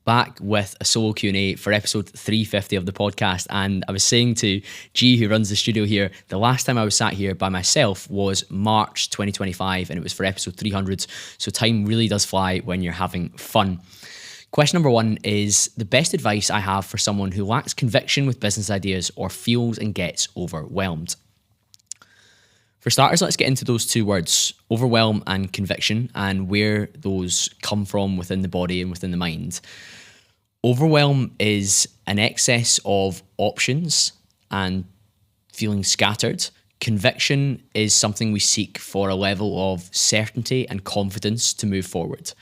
back with a solo Q&A for episode 350 of the podcast. And I was saying to G, who runs the studio here, the last time I was sat here by myself was March 2025, and it was for episode 300. So time really does fly when you're having fun. Question number one is the best advice I have for someone who lacks conviction with business ideas or feels and gets overwhelmed. For starters, let's get into those two words, overwhelm and conviction, and where those come from within the body and within the mind. Overwhelm is an excess of options and feeling scattered. Conviction is something we seek for a level of certainty and confidence to move forward.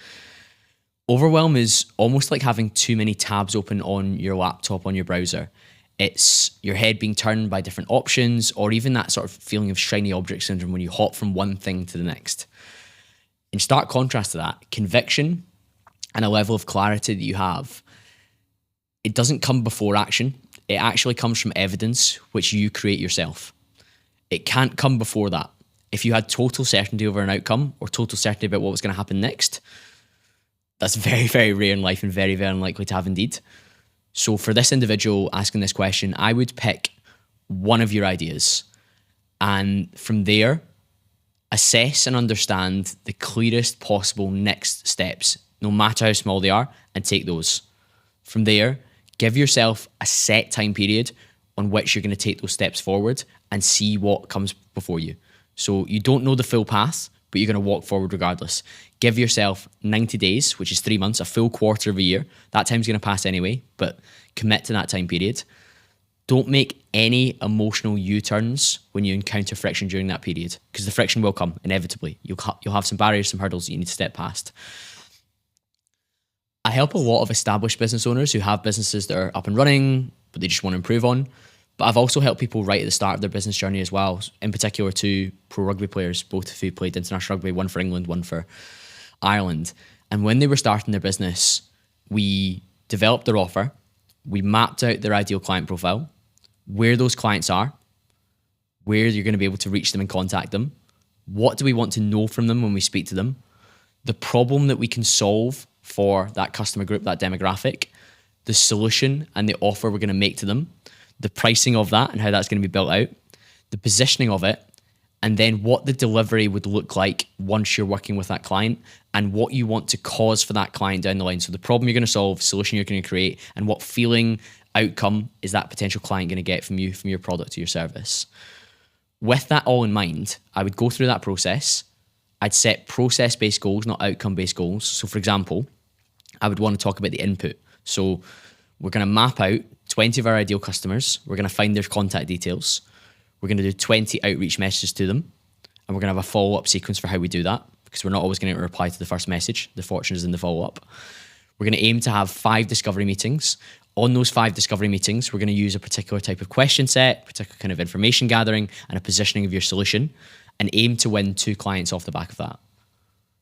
Overwhelm is almost like having too many tabs open on your laptop, on your browser. It's your head being turned by different options, or even that sort of feeling of shiny object syndrome when you hop from one thing to the next. In stark contrast to that, conviction and a level of clarity that you have, it doesn't come before action. It actually comes from evidence which you create yourself. It can't come before that. If you had total certainty over an outcome or total certainty about what was going to happen next, that's very, very rare in life and very, very unlikely to have indeed. So for this individual asking this question, I would pick one of your ideas and from there, assess and understand the clearest possible next steps, no matter how small they are, and take those. From there, give yourself a set time period on which you're going to take those steps forward and see what comes before you. So you don't know the full path, but you're going to walk forward regardless. Give yourself 90 days, which is 3 months, a full quarter of a year. That time's going to pass anyway, but commit to that time period. Don't make any emotional U-turns when you encounter friction during that period, because the friction will come inevitably. You'll have some barriers, some hurdles that you need to step past. I help a lot of established business owners who have businesses that are up and running, but they just want to improve on. But I've also helped people right at the start of their business journey as well, in particular two pro rugby players, both who played international rugby, one for England, one for Ireland. And when they were starting their business, we developed their offer, we mapped out their ideal client profile, where those clients are, where you're going to be able to reach them and contact them, what do we want to know from them when we speak to them, the problem that we can solve for that customer group, that demographic, the solution and the offer we're going to make to them, the pricing of that and how that's going to be built out, the positioning of it, and then what the delivery would look like once you're working with that client and what you want to cause for that client down the line. So the problem you're going to solve, solution you're going to create, and what feeling outcome is that potential client going to get from you, from your product or your service. With that all in mind, I would go through that process. I'd set process-based goals, not outcome-based goals. So for example, I would want to talk about the input. So we're going to map out 20 of our ideal customers. We're going to find their contact details. We're going to do 20 outreach messages to them. And we're going to have a follow-up sequence for how we do that, because we're not always going to reply to the first message. The fortune is in the follow-up. We're going to aim to have 5 discovery meetings. On those 5 discovery meetings, we're going to use a particular type of question set, particular kind of information gathering, and a positioning of your solution, and aim to win 2 clients off the back of that.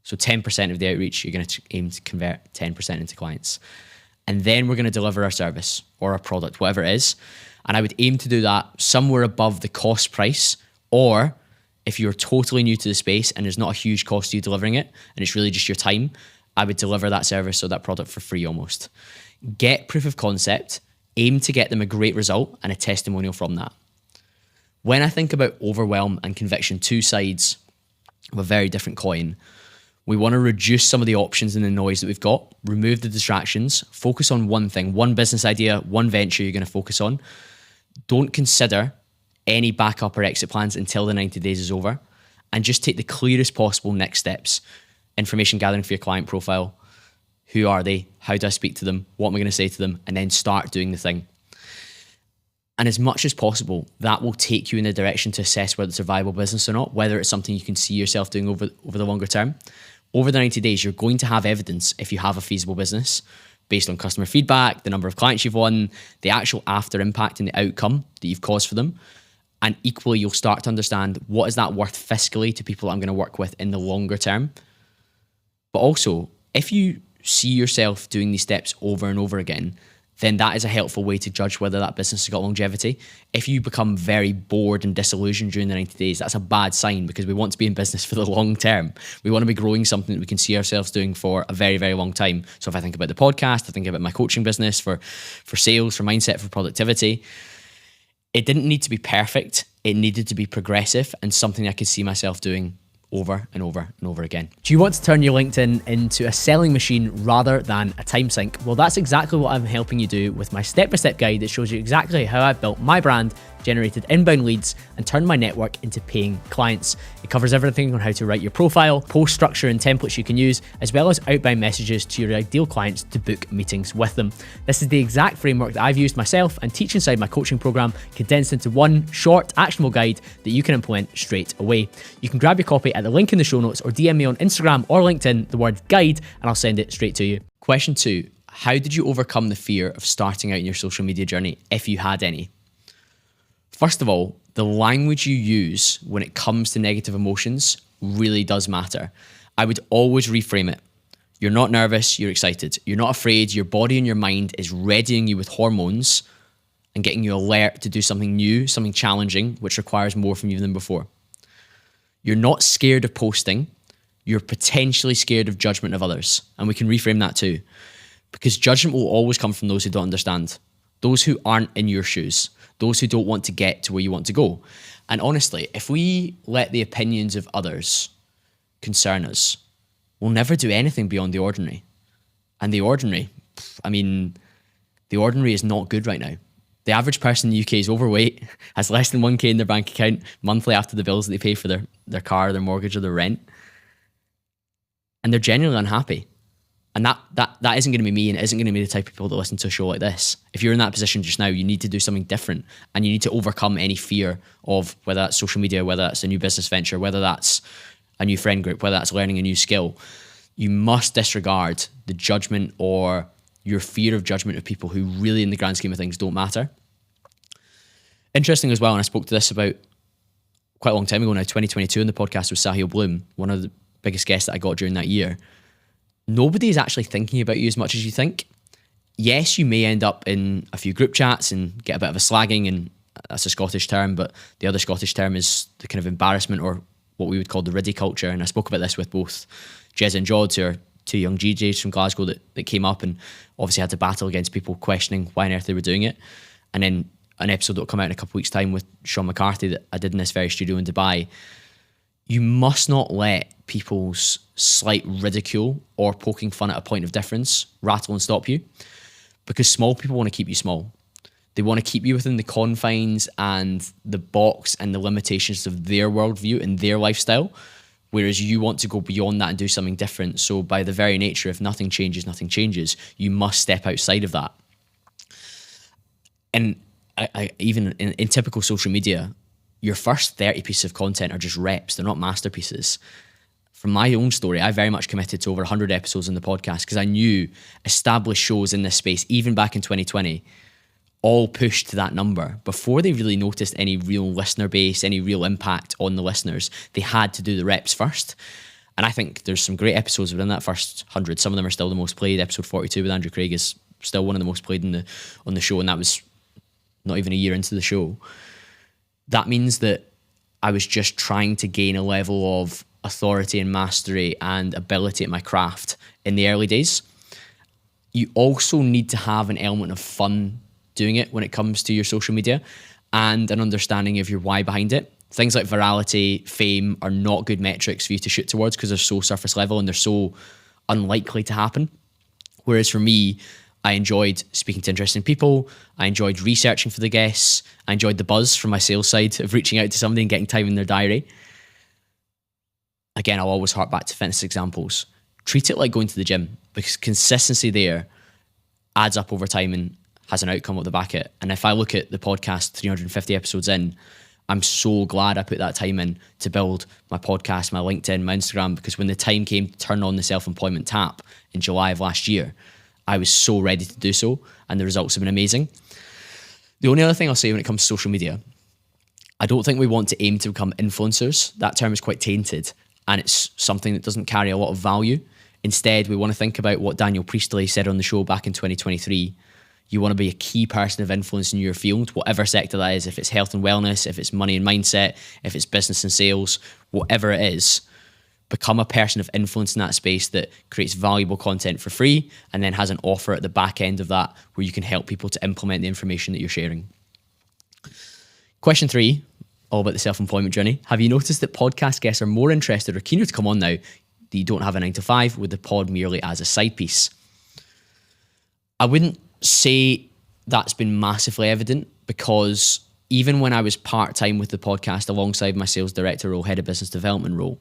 So 10% of the outreach, you're going to aim to convert 10% into clients. And then we're going to deliver our service or our product, whatever it is. And I would aim to do that somewhere above the cost price, or if you're totally new to the space and there's not a huge cost to you delivering it, and it's really just your time, I would deliver that service or that product for free almost. Get proof of concept, aim to get them a great result and a testimonial from that. When I think about overwhelm and conviction, two sides of a very different coin, we want to reduce some of the options and the noise that we've got, remove the distractions, focus on one thing, one business idea, one venture you're going to focus on. Don't consider any backup or exit plans until the 90 days is over, and just take the clearest possible next steps. Information gathering for your client profile. Who are they? How do I speak to them? What am I going to say to them? And then start doing the thing. And as much as possible, that will take you in the direction to assess whether it's a viable business or not, whether it's something you can see yourself doing over the longer term. Over the 90 days, you're going to have evidence if you have a feasible business based on customer feedback, the number of clients you've won, the actual after impact and the outcome that you've caused for them. And equally, you'll start to understand what is that worth fiscally to people I'm going to work with in the longer term. But also, if you see yourself doing these steps over and over again, then that is a helpful way to judge whether that business has got longevity. If you become very bored and disillusioned during the 90 days, that's a bad sign, because we want to be in business for the long term. We want to be growing something that we can see ourselves doing for a very, very long time. So if I think about the podcast, I think about my coaching business for sales, for mindset, for productivity, it didn't need to be perfect. It needed to be progressive and something I could see myself doing over and over and over again. Do you want to turn your LinkedIn into a selling machine rather than a time sink? Well, that's exactly what I'm helping you do with my step-by-step guide that shows you exactly how I've built my brand, generated inbound leads, and turned my network into paying clients. It covers everything on how to write your profile, post structure and templates you can use, as well as outbound messages to your ideal clients to book meetings with them. This is the exact framework that I've used myself and teach inside my coaching program, condensed into one short, actionable guide that you can implement straight away. You can grab your copy at the link in the show notes or DM me on Instagram or LinkedIn, the word guide, and I'll send it straight to you. Question 2, how did you overcome the fear of starting out in your social media journey, if you had any? First of all, the language you use when it comes to negative emotions really does matter. I would always reframe it. You're not nervous, you're excited. You're not afraid, your body and your mind is readying you with hormones and getting you alert to do something new, something challenging, which requires more from you than before. You're not scared of posting, you're potentially scared of judgment of others. And we can reframe that too. Because judgment will always come from those who don't understand, those who aren't in your shoes, those who don't want to get to where you want to go. And honestly, if we let the opinions of others concern us, we'll never do anything beyond the ordinary. And the ordinary is not good right now. The average person in the UK is overweight, has less than 1k in their bank account monthly after the bills that they pay for their car, their mortgage, or their rent. And they're genuinely unhappy. And that isn't going to be me, and it isn't going to be the type of people that listen to a show like this. If you're in that position just now, you need to do something different, and you need to overcome any fear of whether that's social media, whether that's a new business venture, whether that's a new friend group, whether that's learning a new skill. You must disregard the judgment or your fear of judgment of people who really, in the grand scheme of things, don't matter. Interesting as well, and I spoke to this about quite a long time ago now, 2022 in the podcast with Sahil Bloom, one of the biggest guests that I got during that year. Nobody is actually thinking about you as much as you think. Yes, you may end up in a few group chats and get a bit of a slagging, and that's a Scottish term, but the other Scottish term is the kind of embarrassment, or what we would call the riddy culture. And I spoke about this with both Jez and Jod, who are two young GJs from Glasgow that came up and obviously had to battle against people questioning why on earth they were doing it. And then an episode that will come out in a couple of weeks' time with Sean McCarthy that I did in this very studio in Dubai. You must not let people's slight ridicule or poking fun at a point of difference rattle and stop you, because small people want to keep you small. They want to keep you within the confines and the box and the limitations of their worldview and their lifestyle, whereas you want to go beyond that and do something different. So by the very nature, if nothing changes, nothing changes. You must step outside of that. And I even in typical social media, your first 30 pieces of content are just reps. They're not masterpieces. From my own story, I very much committed to over 100 episodes in the podcast because I knew established shows in this space, even back in 2020, all pushed to that number. Before they really noticed any real listener base, any real impact on the listeners, they had to do the reps first. And I think there's some great episodes within that first 100. Some of them are still the most played. Episode 42 with Andrew Craig is still one of the most played on the show, and that was not even a year into the show. That means that I was just trying to gain a level of authority and mastery and ability at my craft in the early days. You also need to have an element of fun doing it when it comes to your social media and an understanding of your why behind it. Things like virality, fame are not good metrics for you to shoot towards because they're so surface level and they're so unlikely to happen. Whereas for me, I enjoyed speaking to interesting people. I enjoyed researching for the guests. I enjoyed the buzz from my sales side of reaching out to somebody and getting time in their diary. Again, I'll always hark back to fitness examples. Treat it like going to the gym, because consistency there adds up over time and has an outcome at the back of it. And if I look at the podcast 350 episodes in, I'm so glad I put that time in to build my podcast, my LinkedIn, my Instagram, because when the time came to turn on the self-employment tap in July of last year, I was so ready to do so, and the results have been amazing. The only other thing I'll say when it comes to social media, I don't think we want to aim to become influencers. That term is quite tainted, and it's something that doesn't carry a lot of value. Instead, we want to think about what Daniel Priestley said on the show back in 2023. You want to be a key person of influence in your field, whatever sector that is, if it's health and wellness, if it's money and mindset, if it's business and sales, whatever it is. Become a person of influence in that space that creates valuable content for free and then has an offer at the back end of that where you can help people to implement the information that you're sharing. Question 3, all about the self-employment journey. Have you noticed that podcast guests are more interested or keener to come on now that you don't have a 9-to-5 with the pod merely as a side piece? I wouldn't say that's been massively evident, because even when I was part-time with the podcast alongside my sales director role, head of business development role,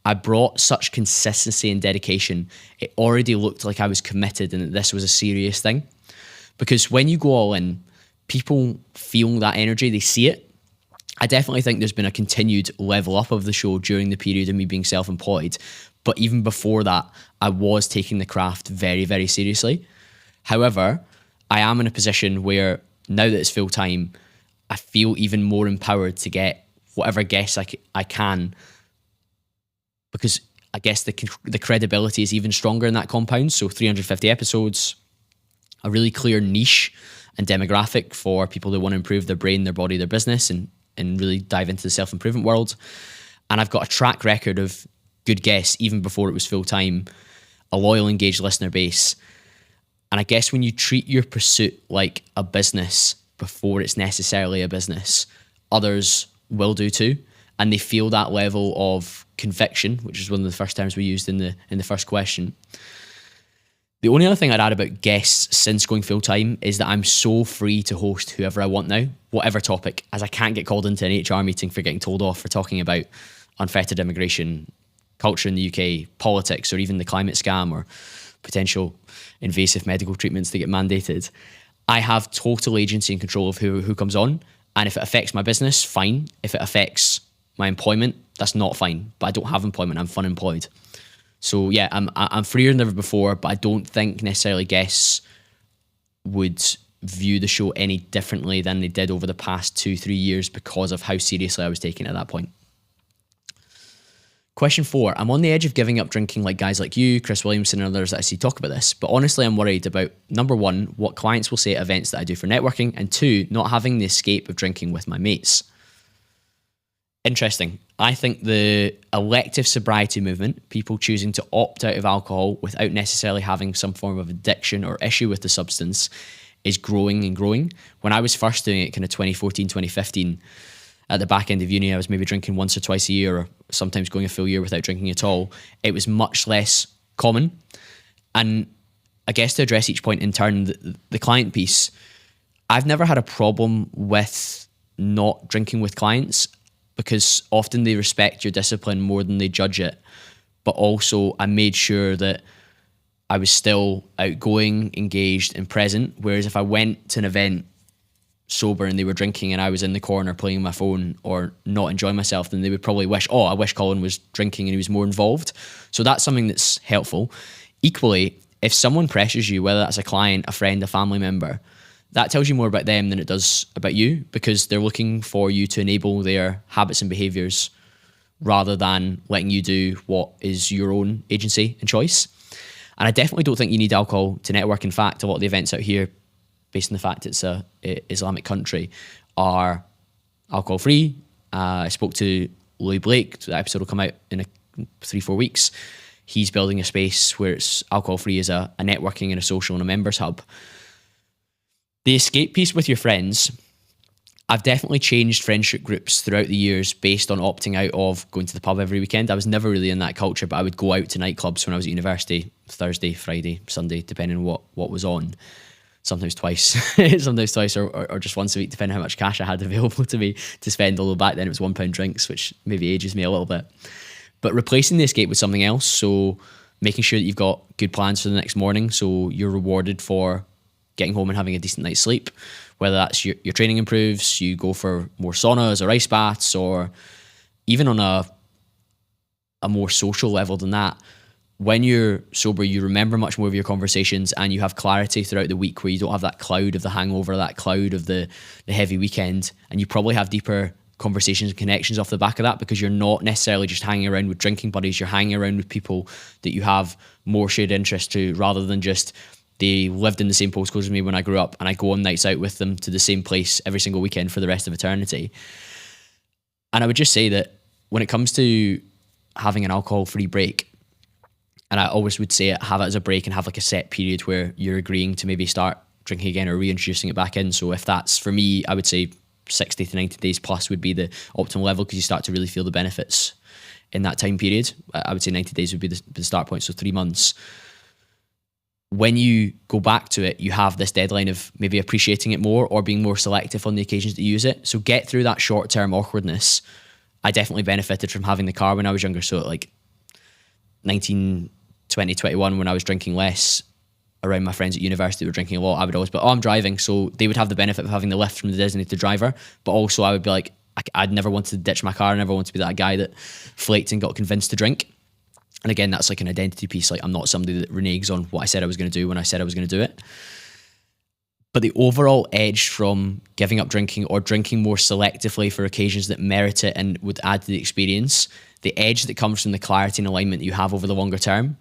I brought such consistency and dedication. It already looked like I was committed and that this was a serious thing. Because when you go all in, people feel that energy, they see it. I definitely think there's been a continued level up of the show during the period of me being self-employed. But even before that, I was taking the craft very, very seriously. However, I am in a position where now that it's full-time, I feel even more empowered to get whatever guests I can, because I guess the credibility is even stronger in that compound. So 350 episodes, a really clear niche and demographic for people who want to improve their brain, their body, their business, and really dive into the self-improvement world. And I've got a track record of good guests even before it was full-time, a loyal, engaged listener base. And I guess when you treat your pursuit like a business before it's necessarily a business, others will do too. And they feel that level of conviction, which is one of the first terms we used in the first question. The only other thing I'd add about guests since going full-time is that I'm so free to host whoever I want now, whatever topic, as I can't get called into an HR meeting for getting told off for talking about unfettered immigration, culture in the UK, politics, or even the climate scam or potential invasive medical treatments that get mandated. I have total agency and control of who comes on. And if it affects my business, fine. If it affects my employment, that's not fine. But I don't have employment, I'm fun employed. So yeah, I'm freer than ever before, but I don't think necessarily guests would view the show any differently than they did over the past 2-3 years because of how seriously I was taking it at that point. Question 4, I'm on the edge of giving up drinking like guys like you, Chris Williamson, and others that I see talk about this, but honestly I'm worried about, number 1, what clients will say at events that I do for networking, and 2, not having the escape of drinking with my mates. Interesting. I think the elective sobriety movement, people choosing to opt out of alcohol without necessarily having some form of addiction or issue with the substance, is growing and growing. When I was first doing it, kind of 2014, 2015, at the back end of uni, I was maybe drinking once or twice a year, or sometimes going a full year without drinking at all. It was much less common. And I guess to address each point in turn, the client piece, I've never had a problem with not drinking with clients, because often they respect your discipline more than they judge it. But also I made sure that I was still outgoing, engaged, and present. Whereas if I went to an event sober and they were drinking and I was in the corner playing my phone or not enjoying myself, then they would probably wish, I wish Colin was drinking and he was more involved. So that's something that's helpful. Equally, if someone pressures you, whether that's a client, a friend, a family member, that tells you more about them than it does about you, because they're looking for you to enable their habits and behaviors rather than letting you do what is your own agency and choice. And I definitely don't think you need alcohol to network. In fact, a lot of the events out here, based on the fact it's a Islamic country, are alcohol-free. I spoke to Louis Blake. The episode will come out in 3-4 weeks. He's building a space where it's alcohol-free as a networking and a social and a members hub. The escape piece with your friends, I've definitely changed friendship groups throughout the years based on opting out of going to the pub every weekend. I was never really in that culture, but I would go out to nightclubs when I was at university, Thursday, Friday, Sunday, depending on what was on. Sometimes twice, or just once a week, depending on how much cash I had available to me to spend, although back then it was £1 drinks, which maybe ages me a little bit. But replacing the escape with something else, so making sure that you've got good plans for the next morning, so you're rewarded for getting home and having a decent night's sleep, whether that's your training improves, you go for more saunas or ice baths, or even on a more social level than that. When you're sober, you remember much more of your conversations and you have clarity throughout the week, where you don't have that cloud of the hangover, that cloud of the heavy weekend, and you probably have deeper conversations and connections off the back of that, because you're not necessarily just hanging around with drinking buddies, you're hanging around with people that you have more shared interests to, rather than just They lived in the same postcode as me when I grew up, and I go on nights out with them to the same place every single weekend for the rest of eternity. And I would just say that when it comes to having an alcohol-free break, and I always would say it, have it as a break and have like a set period where you're agreeing to maybe start drinking again or reintroducing it back in. So if that's, for me, I would say 60 to 90 days plus would be the optimal level, because you start to really feel the benefits in that time period. I would say 90 days would be the start point, so 3 months. When you go back to it, you have this deadline of maybe appreciating it more or being more selective on the occasions that you use it. So get through that short-term awkwardness. I definitely benefited from having the car when I was younger. So at like 19, 20, 21, when I was drinking less around my friends at university were drinking a lot, I would always be, I'm driving. So they would have the benefit of having the lift from the designated driver. But also I would be like, I'd never wanted to ditch my car. I never wanted to be that guy that flaked and got convinced to drink. And again, that's like an identity piece. Like, I'm not somebody that reneges on what I said I was going to do when I said I was going to do it. But the overall edge from giving up drinking or drinking more selectively for occasions that merit it and would add to the experience, the edge that comes from the clarity and alignment that you have over the longer term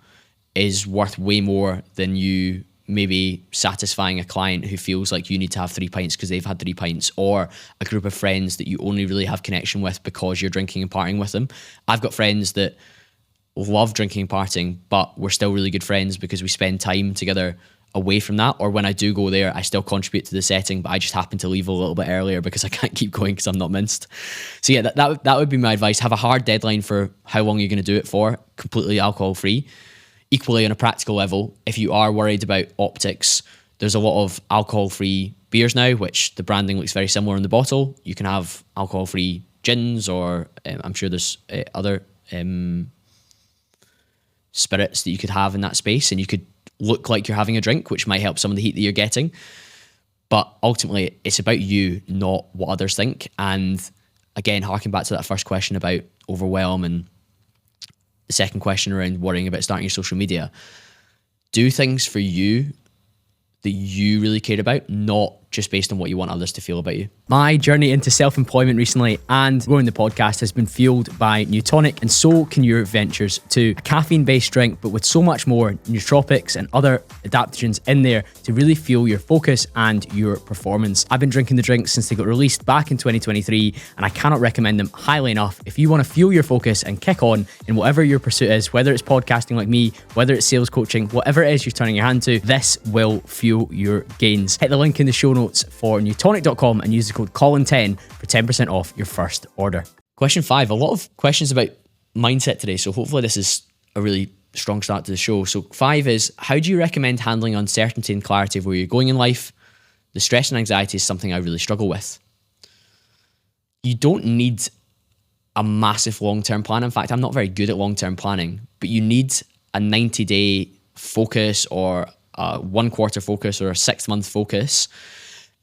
is worth way more than you maybe satisfying a client who feels like you need to have 3 pints because they've had 3 pints, or a group of friends that you only really have connection with because you're drinking and partying with them. I've got friends that love drinking and partying, but we're still really good friends because we spend time together away from that. Or when I do go there, I still contribute to the setting, but I just happen to leave a little bit earlier because I can't keep going because I'm not minced. So yeah, that would be my advice. Have a hard deadline for how long you're going to do it for, completely alcohol free. Equally, on a practical level, if you are worried about optics, there's a lot of alcohol free beers now, which the branding looks very similar in the bottle. You can have alcohol free gins, or I'm sure there's other spirits that you could have in that space, and you could look like you're having a drink, which might help some of the heat that you're getting. But ultimately, it's about you, not what others think. And again, harking back to that first question about overwhelm, and the second question around worrying about starting your social media, do things for you that you really care about, not just based on what you want others to feel about you. My journey into self-employment recently and growing the podcast has been fueled by Newtonic, and so can your ventures too. A caffeine-based drink, but with so much more nootropics and other adaptogens in there to really fuel your focus and your performance. I've been drinking the drinks since they got released back in 2023, and I cannot recommend them highly enough. If you want to fuel your focus and kick on in whatever your pursuit is, whether it's podcasting like me, whether it's sales coaching, whatever it is you're turning your hand to, this will fuel your gains. Hit the link in the show notes for newtonic.com and use the code Colin10 for 10% off your first order. Question 5, a lot of questions about mindset today, so hopefully this is a really strong start to the show. So 5 is, how do you recommend handling uncertainty and clarity of where you're going in life? The stress and anxiety is something I really struggle with. You don't need a massive long-term plan. In fact, I'm not very good at long-term planning, but you need a 90-day focus, or a 1 quarter focus, or a 6-month focus.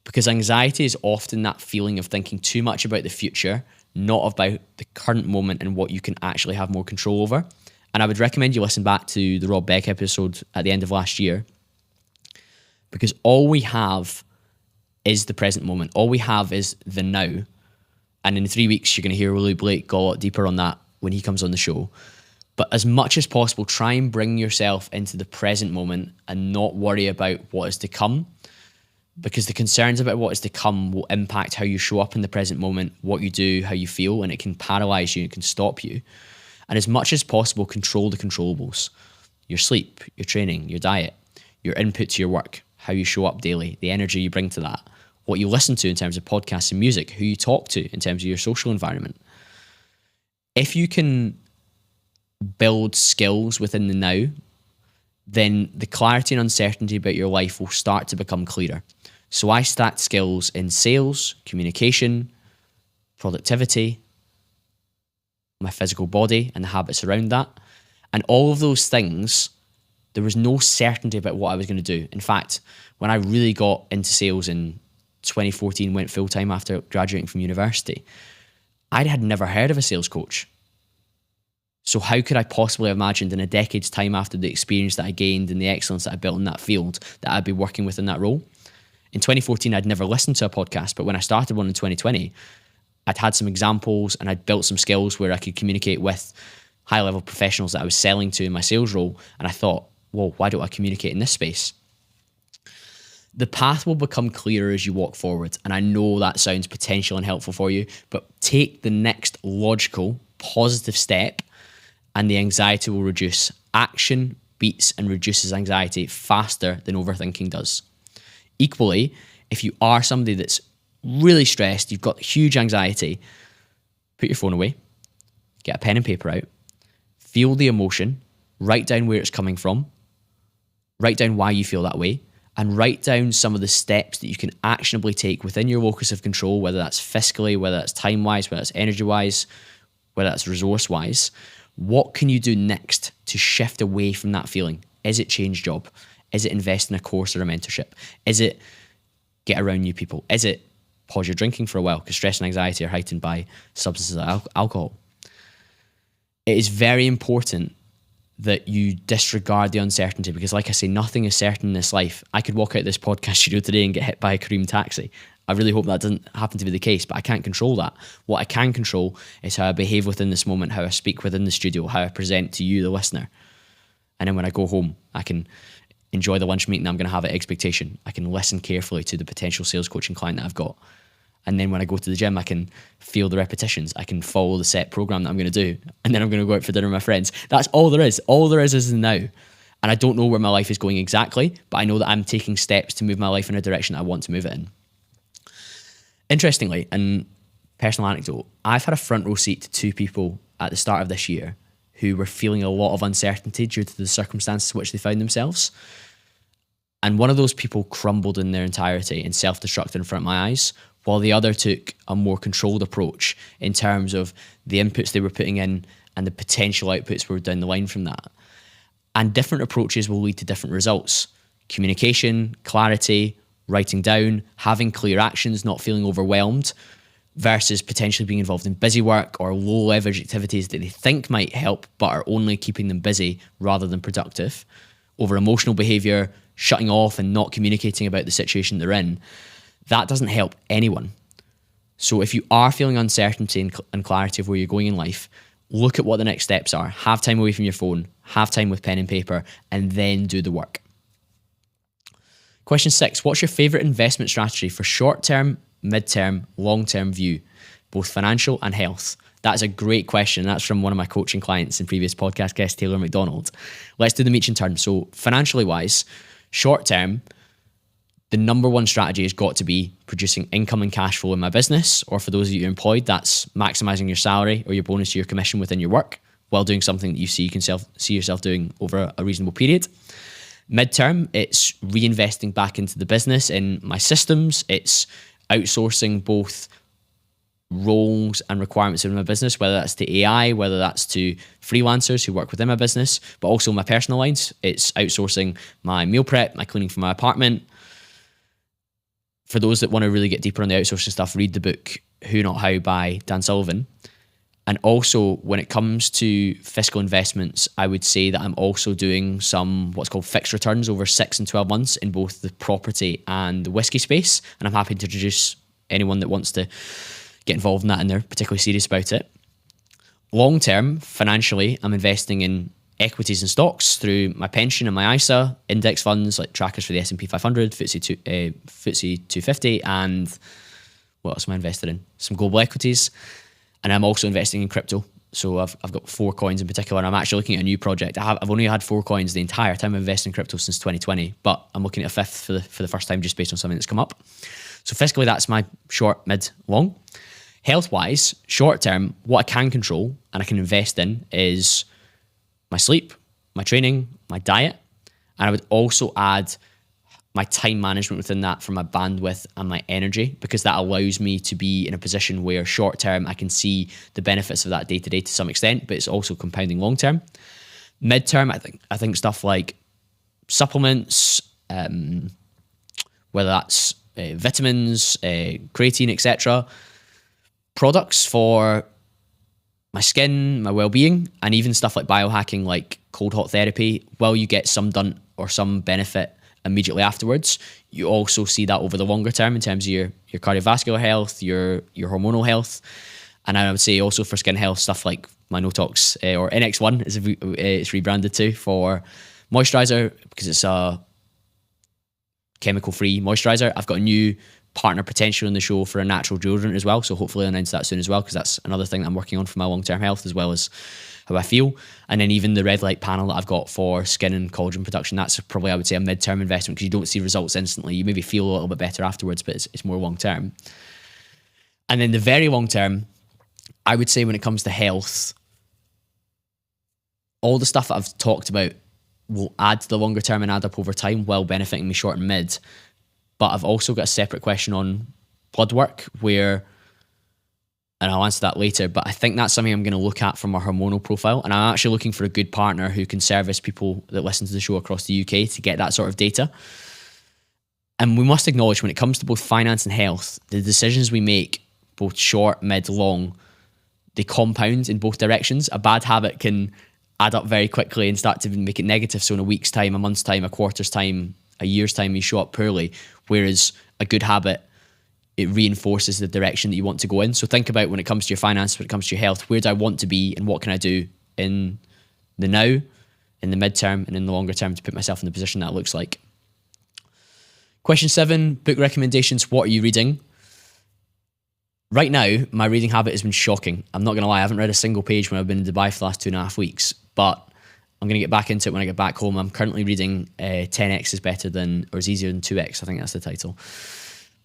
Because anxiety is often that feeling of thinking too much about the future, not about the current moment and what you can actually have more control over. And I would recommend you listen back to the Rob Beck episode at the end of last year, because all we have is the present moment. All we have is the now. And in 3 weeks, you're going to hear Willie Blake go a lot deeper on that when he comes on the show. But as much as possible, try and bring yourself into the present moment and not worry about what is to come. Because the concerns about what is to come will impact how you show up in the present moment, what you do, how you feel, and it can paralyze you, it can stop you. And as much as possible, control the controllables. Your sleep, your training, your diet, your input to your work, how you show up daily, the energy you bring to that, what you listen to in terms of podcasts and music, who you talk to in terms of your social environment. If you can build skills within the now, then the clarity and uncertainty about your life will start to become clearer. So I stacked skills in sales, communication, productivity, my physical body and the habits around that. And all of those things, there was no certainty about what I was going to do. In fact, when I really got into sales in 2014, went full-time after graduating from university, I had never heard of a sales coach. So how could I possibly have imagined in a decade's time after the experience that I gained and the excellence that I built in that field that I'd be working within that role? In 2014, I'd never listened to a podcast, but when I started one in 2020, I'd had some examples and I'd built some skills where I could communicate with high-level professionals that I was selling to in my sales role. And I thought, well, why don't I communicate in this space? The path will become clearer as you walk forward. And I know that sounds potential and helpful for you, but take the next logical, positive step and the anxiety will reduce. Action beats and reduces anxiety faster than overthinking does. Equally, if you are somebody that's really stressed, you've got huge anxiety, put your phone away, get a pen and paper out, feel the emotion, write down where it's coming from, write down why you feel that way, and write down some of the steps that you can actionably take within your locus of control, whether that's fiscally, whether that's time-wise, whether that's energy-wise, whether that's resource-wise. What can you do next to shift away from that feeling? Is it change job? Is it invest in a course or a mentorship? Is it get around new people? Is it pause your drinking for a while because stress and anxiety are heightened by substances like alcohol? It is very important that you disregard the uncertainty because, like I say, nothing is certain in this life. I could walk out this podcast studio today and get hit by a cream taxi. I really hope that doesn't happen to be the case, but I can't control that. What I can control is how I behave within this moment, how I speak within the studio, how I present to you, the listener. And then when I go home, I can enjoy the lunch meeting I'm going to have at Expectation. I can listen carefully to the potential sales coaching client that I've got. And then when I go to the gym, I can feel the repetitions. I can follow the set program that I'm going to do. And then I'm going to go out for dinner with my friends. That's all there is. All there is the now. And I don't know where my life is going exactly, but I know that I'm taking steps to move my life in a direction that I want to move it in. Interestingly, and personal anecdote, I've had a front row seat to two people at the start of this year who were feeling a lot of uncertainty due to the circumstances in which they found themselves. And one of those people crumbled in their entirety and self-destructed in front of my eyes, while the other took a more controlled approach in terms of the inputs they were putting in and the potential outputs were down the line from that. And different approaches will lead to different results. Communication, clarity, writing down, having clear actions, not feeling overwhelmed, versus potentially being involved in busy work or low leverage activities that they think might help but are only keeping them busy rather than productive, over emotional behavior, shutting off and not communicating about the situation they're in. That doesn't help anyone. So if you are feeling uncertainty and clarity of where you're going in life, look at what the next steps are. Have time away from your phone, have time with pen and paper, and then do the work. Question 6, what's your favorite investment strategy for short-term, mid-term, long-term view, both financial and health? That's a great question. That's from one of my coaching clients and previous podcast guest, Taylor McDonald. Let's do them each in turn. So financially wise, short-term, the number one strategy has got to be producing income and cash flow in my business, or for those of you employed, that's maximizing your salary or your bonus to your commission within your work while doing something that you see yourself doing over a reasonable period. Midterm, it's reinvesting back into the business in my systems. It's outsourcing both roles and requirements in my business, whether that's to AI, whether that's to freelancers who work within my business, but also my personal lines. It's outsourcing my meal prep, my cleaning for my apartment. For those that want to really get deeper on the outsourcing stuff, read the book Who Not How by Dan Sullivan. And also, when it comes to fiscal investments, I would say that I'm also doing some what's called fixed returns over 6 and 12 months in both the property and the whiskey space. And I'm happy to introduce anyone that wants to get involved in that and they're particularly serious about it. Long term, financially, I'm investing in equities and stocks through my pension and my ISA, index funds like trackers for the S&P 500, FTSE 250, and what else am I invested in? Some global equities. And I'm also investing in crypto. So I've got 4 coins in particular, and I'm actually looking at a new project. I've only had 4 coins the entire time I've invested in crypto since 2020, but I'm looking at a 5th for the first time just based on something that's come up. So fiscally, that's my short, mid, long. Health-wise, short term, what I can control and I can invest in is my sleep, my training, my diet, and I would also add my time management within that for my bandwidth and my energy, because that allows me to be in a position where short term I can see the benefits of that day to day to some extent, but it's also compounding long term. Mid-term, I think stuff like supplements, whether that's vitamins, creatine, etc., products for my skin, my well-being, and even stuff like biohacking, like cold hot therapy. While you get some done or some benefit immediately afterwards, you also see that over the longer term in terms of your cardiovascular health, your hormonal health. And I would say also for skin health, stuff like my Notox or NX1 it's rebranded to, for moisturizer, because it's a chemical-free moisturizer. I've got a new partner potential in the show for a natural deodorant as well. So hopefully I'll announce that soon as well, because that's another thing that I'm working on for my long-term health, as well as how I feel. And then even the red light panel that I've got for skin and collagen production, that's probably, I would say, a mid-term investment, because you don't see results instantly. You maybe feel a little bit better afterwards, but it's more long-term. And then the very long-term, I would say when it comes to health, all the stuff that I've talked about will add to the longer term and add up over time while benefiting me short and mid. But I've also got a separate question on blood work where, and I'll answer that later, but I think that's something I'm going to look at from a hormonal profile. And I'm actually looking for a good partner who can service people that listen to the show across the UK to get that sort of data. And we must acknowledge, when it comes to both finance and health, the decisions we make, both short, mid, long, they compound in both directions. A bad habit can add up very quickly and start to make it negative. So in a week's time, a month's time, a quarter's time, a year's time, you show up poorly. Whereas a good habit, it reinforces the direction that you want to go in. So think about, when it comes to your finance, when it comes to your health, where do I want to be and what can I do in the now, in the midterm, and in the longer term to put myself in the position that looks like. Question 7, book recommendations. What are you reading? Right now, my reading habit has been shocking. I'm not going to lie, I haven't read a single page when I've been in Dubai for the last 2.5 weeks, but I'm going to get back into it when I get back home. I'm currently reading 10x is better than, or is easier than 2x. I think that's the title.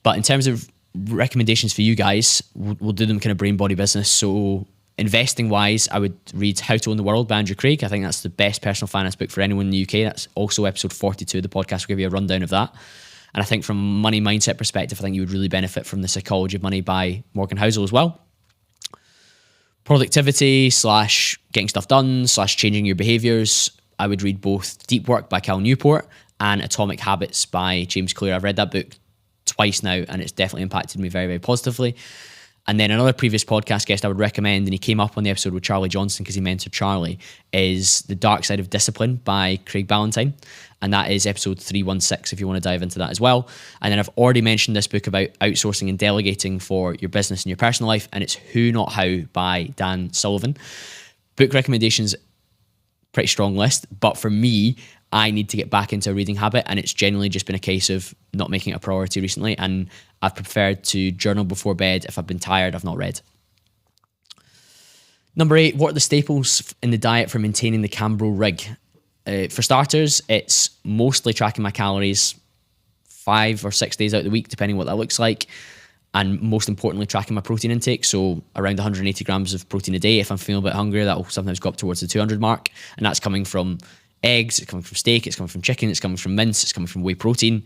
But in terms of recommendations for you guys, we'll do them kind of brain body business. So investing wise, I would read How to Own the World by Andrew Craig. I think that's the best personal finance book for anyone in the UK. That's also episode 42 of the podcast. We'll give you a rundown of that. And I think from a money mindset perspective, I think you would really benefit from The Psychology of Money by Morgan Housel as well. Productivity / getting stuff done / changing your behaviors, I would read both Deep Work by Cal Newport and Atomic Habits by James Clear. I've read that book twice now, and it's definitely impacted me very, very positively. And then another previous podcast guest I would recommend, and he came up on the episode with Charlie Johnson because he mentored Charlie, is The Dark Side of Discipline by Craig Ballantyne. And that is episode 316 if you want to dive into that as well. And then I've already mentioned this book about outsourcing and delegating for your business and your personal life, and it's Who Not How by Dan Sullivan. Book recommendations, pretty strong list, but for me, I need to get back into a reading habit, and it's generally just been a case of not making it a priority recently, and I've preferred to journal before bed. If I've been tired, I've not read. Number 8, what are the staples in the diet for maintaining the Cambro rig? For starters, it's mostly tracking my calories 5 or 6 days out of the week, depending what that looks like. And most importantly, tracking my protein intake. So around 180 grams of protein a day. If I'm feeling a bit hungrier, that will sometimes go up towards the 200 mark. And that's coming from eggs, it's coming from steak, it's coming from chicken, it's coming from mince, it's coming from whey protein.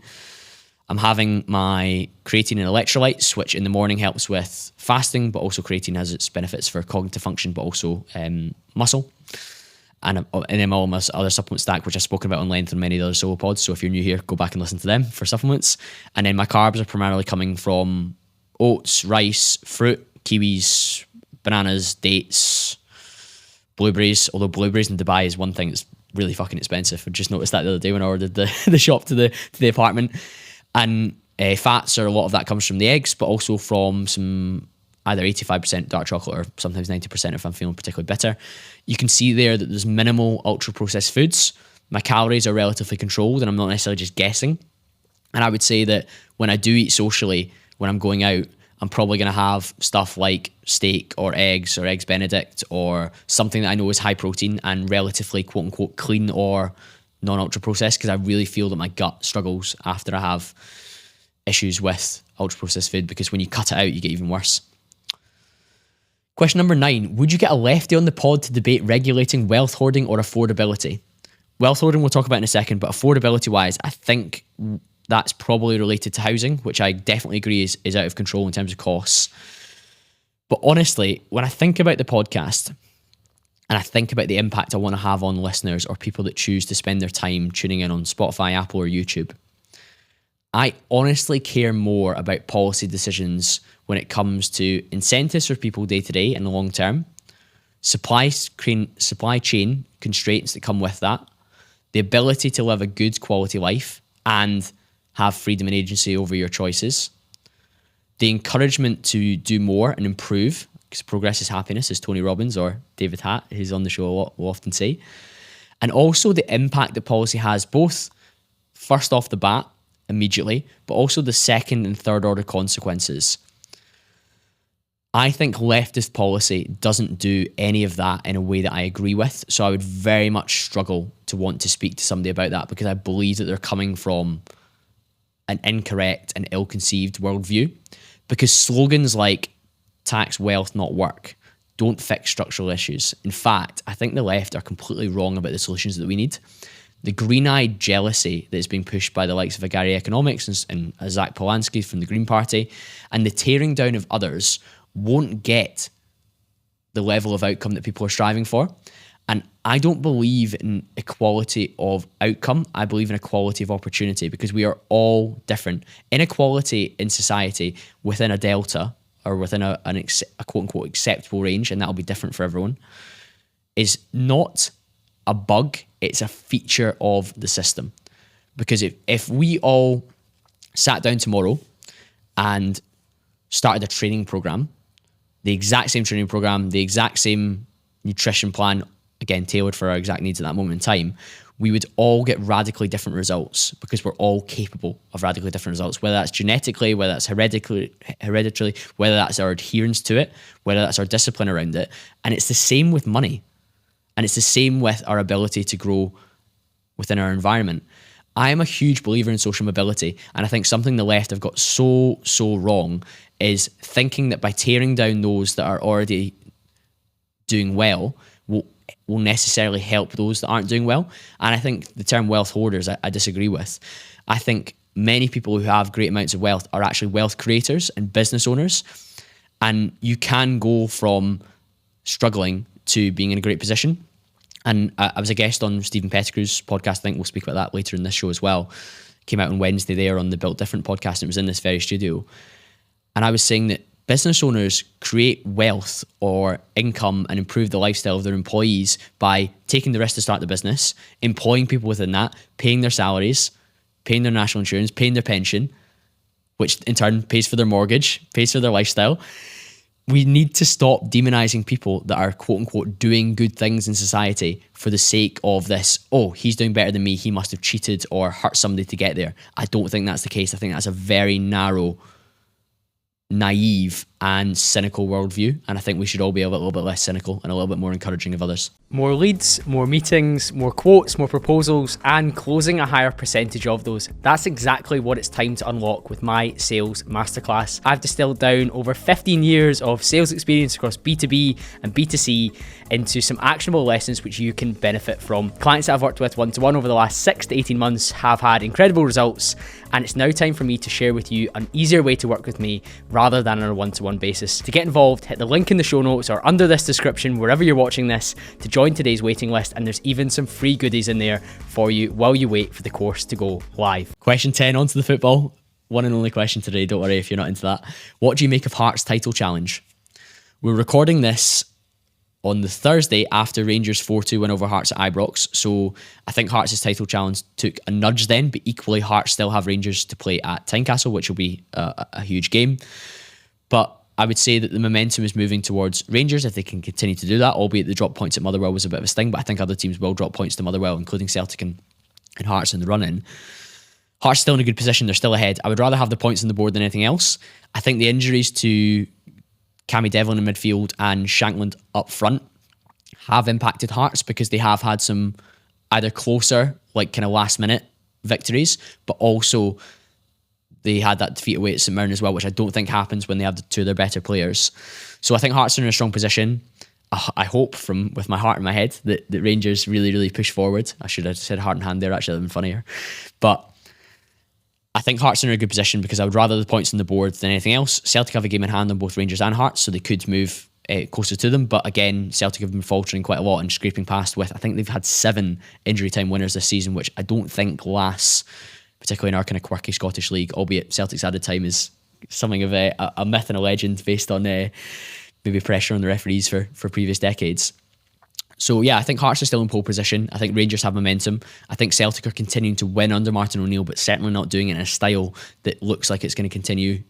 I'm having my creatine and electrolytes, which in the morning helps with fasting, but also creatine has its benefits for cognitive function, but also muscle. And then all my other supplement stack, which I've spoken about on length on many other solo pods. So if you're new here, go back and listen to them for supplements. And then my carbs are primarily coming from oats, rice, fruit, kiwis, bananas, dates, blueberries. Although blueberries in Dubai is one thing that's really fucking expensive. I just noticed that the other day when I ordered the shop to the apartment. And fats, are a lot of that comes from the eggs, but also from some either 85% dark chocolate or sometimes 90% if I'm feeling particularly bitter. You can see there that there's minimal ultra-processed foods. My calories are relatively controlled, and I'm not necessarily just guessing. And I would say that when I do eat socially, when I'm going out, I'm probably going to have stuff like steak or eggs Benedict or something that I know is high protein and relatively quote-unquote clean or non-ultra-processed, because I really feel that my gut struggles after I have issues with ultra-processed food, because when you cut it out, you get even worse. Question number 9, would you get a lefty on the pod to debate regulating wealth hoarding or affordability? Wealth hoarding we'll talk about in a second, but affordability-wise, I think that's probably related to housing, which I definitely agree is out of control in terms of costs. But honestly, when I think about the podcast and I think about the impact I want to have on listeners or people that choose to spend their time tuning in on Spotify, Apple, or YouTube, I honestly care more about policy decisions when it comes to incentives for people day to day and the long term, supply chain constraints that come with that, the ability to live a good quality life and have freedom and agency over your choices, the encouragement to do more and improve, because progress is happiness, as Tony Robbins or David Hatt, who's on the show a lot, will often say, and also the impact that policy has both first off the bat immediately, but also the second and third order consequences. I think leftist policy doesn't do any of that in a way that I agree with. So I would very much struggle to want to speak to somebody about that, because I believe that they're coming from an incorrect and ill-conceived worldview. Because slogans like tax wealth, not work, don't fix structural issues. In fact, I think the left are completely wrong about the solutions that we need. The green-eyed jealousy that is being pushed by the likes of Agari Economics and Zach Polanski from the Green Party, and the tearing down of others, won't get the level of outcome that people are striving for. And I don't believe in equality of outcome. I believe in equality of opportunity, because we are all different. Inequality in society within a delta, or within a quote-unquote acceptable range, and that'll be different for everyone, is not a bug, it's a feature of the system. Because if we all sat down tomorrow and started a training program, the exact same training program, the exact same nutrition plan, again, tailored for our exact needs at that moment in time, we would all get radically different results, because we're all capable of radically different results, whether that's genetically, whether that's hereditarily, whether that's our adherence to it, whether that's our discipline around it. And it's the same with money. And it's the same with our ability to grow within our environment. I am a huge believer in social mobility, and I think something the left have got so wrong is thinking that by tearing down those that are already doing well will necessarily help those that aren't doing well. And I think the term wealth hoarders, I disagree with. I think many people who have great amounts of wealth are actually wealth creators and business owners. And you can go from struggling to being in a great position. And I was a guest on Stephen Pettigrew's podcast. I think we'll speak about that later in this show as well. Came out on Wednesday there on the Built Different podcast. And it was in this very studio. And I was saying that business owners create wealth or income and improve the lifestyle of their employees by taking the risk to start the business, employing people within that, paying their salaries, paying their national insurance, paying their pension, which in turn pays for their mortgage, pays for their lifestyle. We need to stop demonizing people that are quote unquote doing good things in society for the sake of this, oh, he's doing better than me, he must have cheated or hurt somebody to get there. I don't think that's the case. I think that's a very narrow, naive and cynical worldview, and I think we should all be a little bit less cynical and a little bit more encouraging of others. More leads, more meetings, more quotes, more proposals, and closing a higher percentage of those. That's exactly what it's time to unlock with my sales masterclass. I've distilled down over 15 years of sales experience across B2B and B2C into some actionable lessons which you can benefit from. Clients that I've worked with one-to-one over the last 6 to 18 months have had incredible results, and it's now time for me to share with you an easier way to work with me rather than on a one-to-one basis. To get involved, hit the link in the show notes or under this description wherever you're watching this to join today's waiting list, and there's even some free goodies in there for you while you wait for the course to go live. Question 10, on to the football. One and only question today, don't worry if you're not into that. What do you make of Hearts' title challenge? We're recording this on the Thursday after Rangers' 4-2 win over Hearts at Ibrox, so I think Hearts' title challenge took a nudge then, but equally Hearts still have Rangers to play at Tynecastle, which will be a huge game. But I would say that the momentum is moving towards Rangers if they can continue to do that, albeit the drop points at Motherwell was a bit of a sting, but I think other teams will drop points to Motherwell, including Celtic and Hearts in the run-in. Hearts still in a good position, they're still ahead. I would rather have the points on the board than anything else. I think the injuries to Cammy Devlin in midfield and Shankland up front have impacted Hearts, because they have had some either closer, like kind of last minute victories, but also they had that defeat away at St Mirren as well, which I don't think happens when they have the two of their better players. So I think Hearts are in a strong position. I hope, with my heart in my head, that Rangers really push forward. I should have said heart and hand there, actually, that would have been funnier. But I think Hearts are in a good position because I would rather the points on the board than anything else. Celtic have a game in hand on both Rangers and Hearts, so they could move closer to them. But again, Celtic have been faltering quite a lot and scraping past with, I think they've had 7 injury time winners this season, which I don't think lasts, particularly in our kind of quirky Scottish league, albeit Celtic's added time is something of a myth and a legend based on maybe pressure on the referees for previous decades. So yeah, I think Hearts are still in pole position. I think Rangers have momentum. I think Celtic are continuing to win under Martin O'Neill, but certainly not doing it in a style that looks like it's going to continue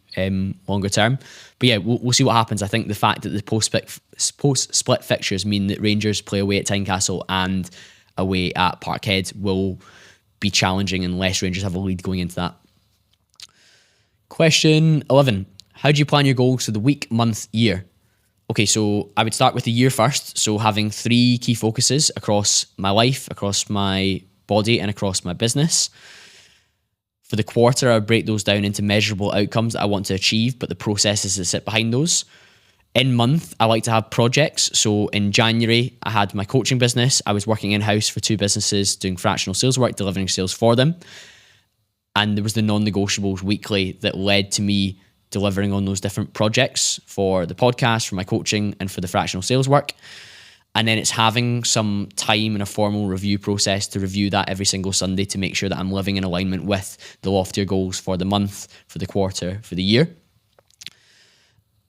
longer term. But yeah, we'll see what happens. I think the fact that the post-split fixtures mean that Rangers play away at Tynecastle and away at Parkhead will be challenging unless Rangers have a lead going into that. Question 11. How do you plan your goals for the week, month, year? Okay, so I would start with the year first. So having 3 key focuses across my life, across my body, and across my business. For the quarter, I would break those down into measurable outcomes that I want to achieve, but the processes that sit behind those. In month, I like to have projects. So in January, I had my coaching business. I was working in-house for 2 businesses, doing fractional sales work, delivering sales for them. And there was the non-negotiables weekly that led to me delivering on those different projects for the podcast, for my coaching, and for the fractional sales work. And then it's having some time and a formal review process to review that every single Sunday to make sure that I'm living in alignment with the loftier goals for the month, for the quarter, for the year.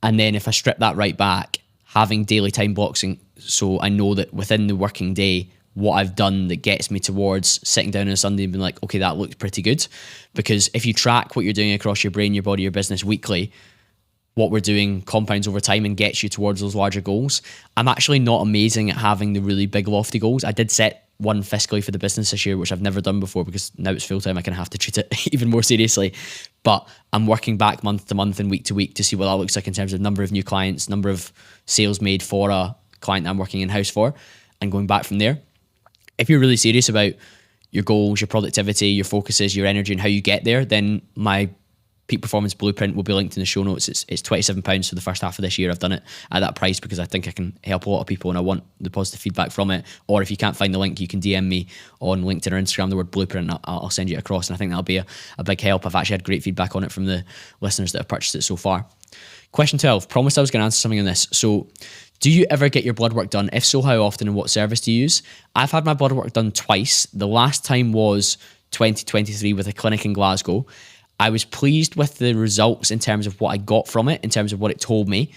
And then if I strip that right back, having daily time blocking, so I know that within the working day, what I've done that gets me towards sitting down on a Sunday and being like, okay, that looks pretty good. Because if you track what you're doing across your brain, your body, your business weekly, what we're doing compounds over time and gets you towards those larger goals. I'm actually not amazing at having the really big lofty goals. I did set one fiscally for the business this year, which I've never done before because now it's full time. I kind of have to treat it even more seriously. But I'm working back month to month and week to week to see what that looks like in terms of number of new clients, number of sales made for a client that I'm working in-house for, and going back from there. If you're really serious about your goals, your productivity, your focuses, your energy, and how you get there, then my Peak Performance Blueprint will be linked in the show notes. It's £27 for the first half of this year. I've done it at that price because I think I can help a lot of people and I want the positive feedback from it. Or if you can't find the link, you can DM me on LinkedIn or Instagram, the word Blueprint, and I'll send you it across. And I think that'll be a big help. I've actually had great feedback on it from the listeners that have purchased it so far. Question 12. Promised I was going to answer something on this. So, do you ever get your blood work done? If so, how often and what service do you use? I've had my blood work done twice. The last time was 2023 with a clinic in Glasgow. I was pleased with the results in terms of what I got from it, in terms of what it told me,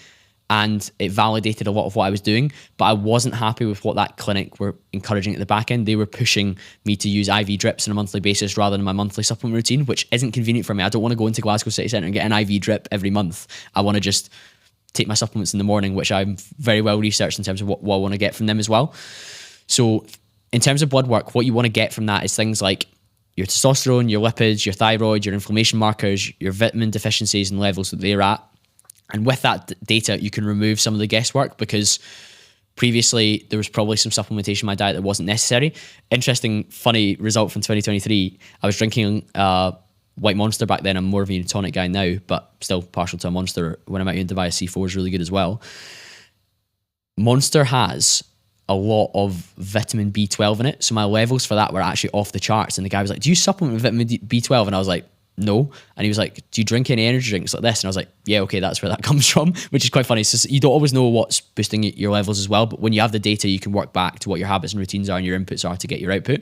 and it validated a lot of what I was doing, but I wasn't happy with what that clinic were encouraging at the back end. They were pushing me to use IV drips on a monthly basis rather than my monthly supplement routine, which isn't convenient for me. I don't want to go into Glasgow City Centre and get an IV drip every month. I want to just take my supplements in the morning, which I'm very well researched in terms of what I want to get from them as well. So in terms of blood work, what you want to get from that is things like your testosterone, your lipids, your thyroid, your inflammation markers, your vitamin deficiencies and levels that they're at. And with that data, you can remove some of the guesswork because previously there was probably some supplementation in my diet that wasn't necessary. Interesting, funny result from 2023. I was drinking White Monster back then. I'm more of a tonic guy now, but still partial to a Monster. When I'm out in Dubai, a C4 is really good as well. Monster has a lot of vitamin B12 in it. So my levels for that were actually off the charts. And the guy was like, do you supplement with vitamin B12? And I was like, no. And he was like, do you drink any energy drinks like this? And I was like, yeah, okay, that's where that comes from, which is quite funny. So you don't always know what's boosting your levels as well. But when you have the data, you can work back to what your habits and routines are and your inputs are to get your output.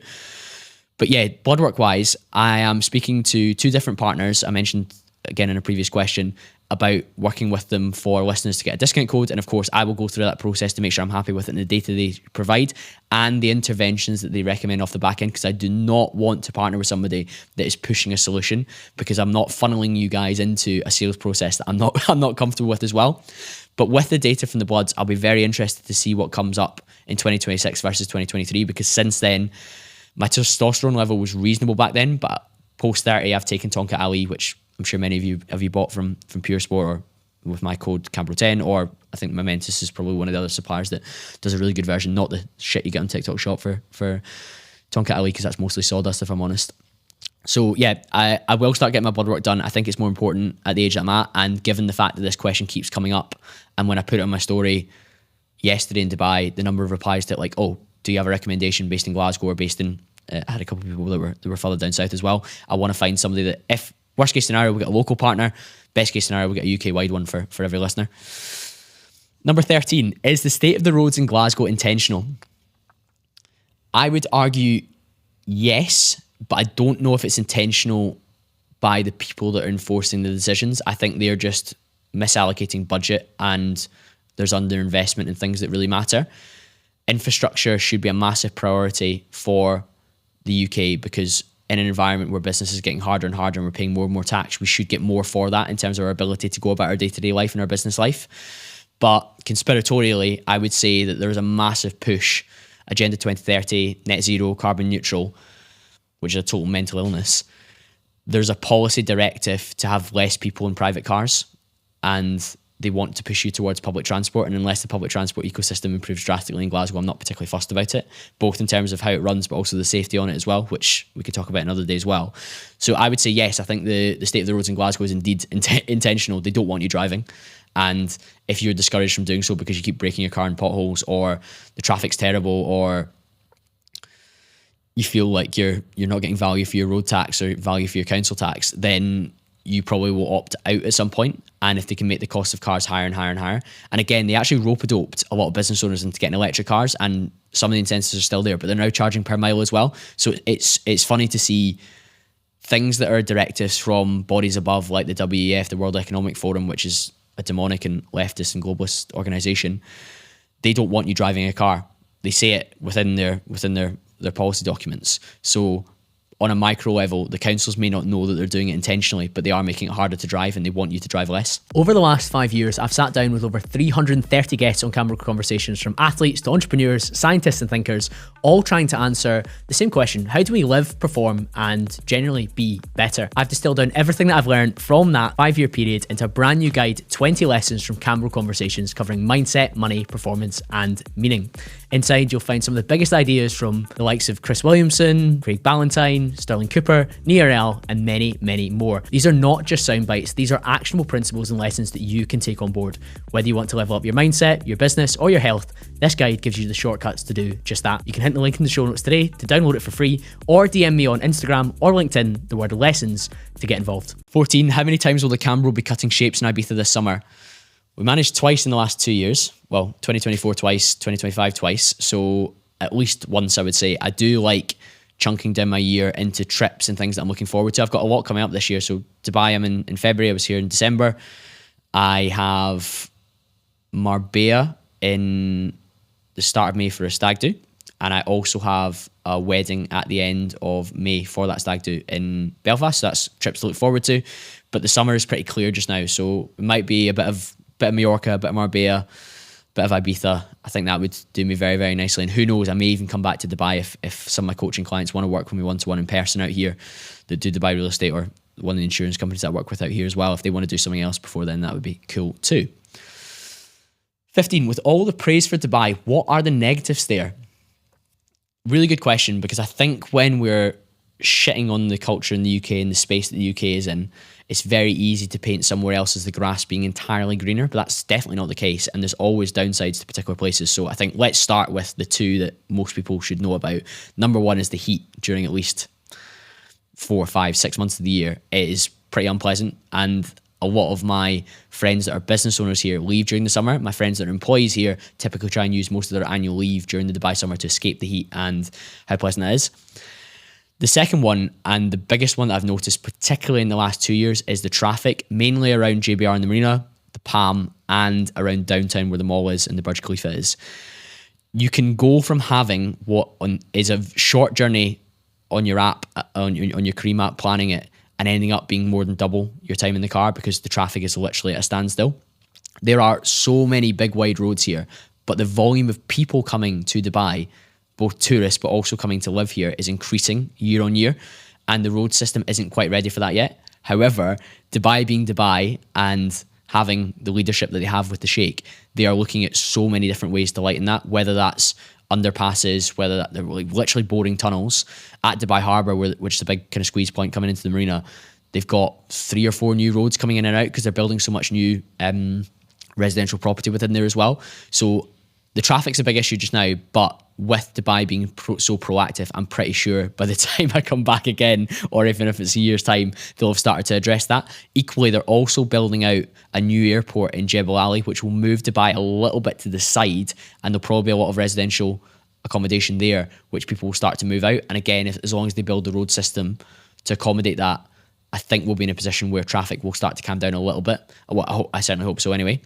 But yeah, blood work wise, I am speaking to 2 different partners. I mentioned again in a previous question about working with them for listeners to get a discount code. And of course, I will go through that process to make sure I'm happy with it and the data they provide and the interventions that they recommend off the back end, because I do not want to partner with somebody that is pushing a solution, because I'm not funneling you guys into a sales process that I'm not comfortable with as well. But with the data from the bloods, I'll be very interested to see what comes up in 2026 versus 2023, because since then, my testosterone level was reasonable back then, but post 30, I've taken Tonka Ali, which I'm sure many of you have bought from Pure Sport or with my code Cambro10, or I think Momentous is probably one of the other suppliers that does a really good version, not the shit you get on TikTok shop for Tonka Ali, because that's mostly sawdust if I'm honest. So yeah, I will start getting my blood work done. I think it's more important at the age that I'm at, and given the fact that this question keeps coming up, and when I put it on my story yesterday in Dubai, the number of replies to it, like, oh, do you have a recommendation based in Glasgow or based in, I had a couple of people that were further down south as well. I want to find somebody that, if worst case scenario, we get a local partner, best case scenario, we get a UK wide one for every listener. Number 13, is the state of the roads in Glasgow intentional? I would argue yes, but I don't know if it's intentional by the people that are enforcing the decisions. I think they're just misallocating budget and there's underinvestment in things that really matter. Infrastructure should be a massive priority for the UK, because in an environment where business is getting harder and harder and we're paying more and more tax, we should get more for that in terms of our ability to go about our day-to-day life and our business life. But conspiratorially, I would say that there is a massive push, Agenda 2030, net zero, carbon neutral, which is a total mental illness, there's a policy directive to have less people in private cars, and they want to push you towards public transport. And unless the public transport ecosystem improves drastically in Glasgow, I'm not particularly fussed about it, both in terms of how it runs, but also the safety on it as well, which we could talk about another day as well. So I would say, yes, I think the state of the roads in Glasgow is indeed intentional. They don't want you driving. And if you're discouraged from doing so because you keep breaking your car in potholes, or the traffic's terrible, or you feel like you're not getting value for your road tax or value for your council tax, then you probably will opt out at some point. And if they can make the cost of cars higher and higher and higher. And again, they actually rope-a-doped a lot of business owners into getting electric cars, and some of the incentives are still there, but they're now charging per mile as well. So it's funny to see things that are directives from bodies above, like the WEF, the World Economic Forum, which is a demonic and leftist and globalist organization. They don't want you driving a car. They say it within their policy documents. So on a micro level, the councils may not know that they're doing it intentionally, but they are making it harder to drive, and they want you to drive less. Over the last 5 years, I've sat down with over 330 guests on Camera Conversations, from athletes to entrepreneurs, scientists and thinkers, all trying to answer the same question: how do we live, perform, and generally be better? I've distilled down everything that I've learned from that 5-year period into a brand new guide, 20 lessons from Camera Conversations, covering mindset, money, performance, and meaning. Inside, you'll find some of the biggest ideas from the likes of Chris Williamson, Craig Ballantyne, Sterling Cooper, Nia L, and many, many more. These are not just sound bites, these are actionable principles and lessons that you can take on board. Whether you want to level up your mindset, your business, or your health, this guide gives you the shortcuts to do just that. You can hit the link in the show notes today to download it for free, or DM me on Instagram or LinkedIn, the word lessons, to get involved. 14. How many times will the Camera be cutting shapes in Ibiza this summer? We managed twice in the last 2 years. Well, 2024 twice, 2025 twice. So at least once, I would say. I do like chunking down my year into trips and things that I'm looking forward to. I've got a lot coming up this year. So Dubai, I'm in February. I was here in December. I have Marbella in the start of May for a stag do. And I also have a wedding at the end of May for that stag do in Belfast. So that's trips to look forward to. But the summer is pretty clear just now. So it might be a bit of Mallorca, a bit of Marbella, a bit of Ibiza. I think that would do me very, very nicely. And who knows, I may even come back to Dubai if some of my coaching clients want to work with me one-to-one in person out here that do Dubai real estate, or one of the insurance companies that I work with out here as well. If they want to do something else before then, that would be cool too. 15, with all the praise for Dubai, what are the negatives there? Really good question, because I think when we're shitting on the culture in the UK and the space that the UK is in, it's very easy to paint somewhere else as the grass being entirely greener, but that's definitely not the case. And there's always downsides to particular places. So I think let's start with the two that most people should know about. Number one is the heat during at least 4, 5, 6 months of the year. It is pretty unpleasant. And a lot of my friends that are business owners here leave during the summer. My friends that are employees here typically try and use most of their annual leave during the Dubai summer to escape the heat and how pleasant that is. The second one, and the biggest one that I've noticed, particularly in the last 2 years, is the traffic, mainly around JBR and the Marina, the Palm, and around downtown where the mall is and the Burj Khalifa is. You can go from having what is a short journey on your app, on your Careem app, planning it, and ending up being more than double your time in the car because the traffic is literally at a standstill. There are so many big wide roads here, but the volume of people coming to Dubai, both tourists but also coming to live here, is increasing year on year, and the road system isn't quite ready for that yet. However, Dubai being Dubai and having the leadership that they have with the Sheikh, they are looking at so many different ways to lighten that, whether that's underpasses, whether that they're like literally boring tunnels at Dubai Harbour, which is a big kind of squeeze point coming into the marina. They've got 3 or 4 new roads coming in and out because they're building so much new residential property within there as well. So the traffic's a big issue just now, but with Dubai being so proactive, I'm pretty sure by the time I come back again, or even if it's a year's time, they'll have started to address that. Equally, they're also building out a new airport in Jebel Ali, which will move Dubai a little bit to the side, and there'll probably be a lot of residential accommodation there, which people will start to move out. And again, as long as they build the road system to accommodate that, I think we'll be in a position where traffic will start to calm down a little bit. I certainly hope so anyway.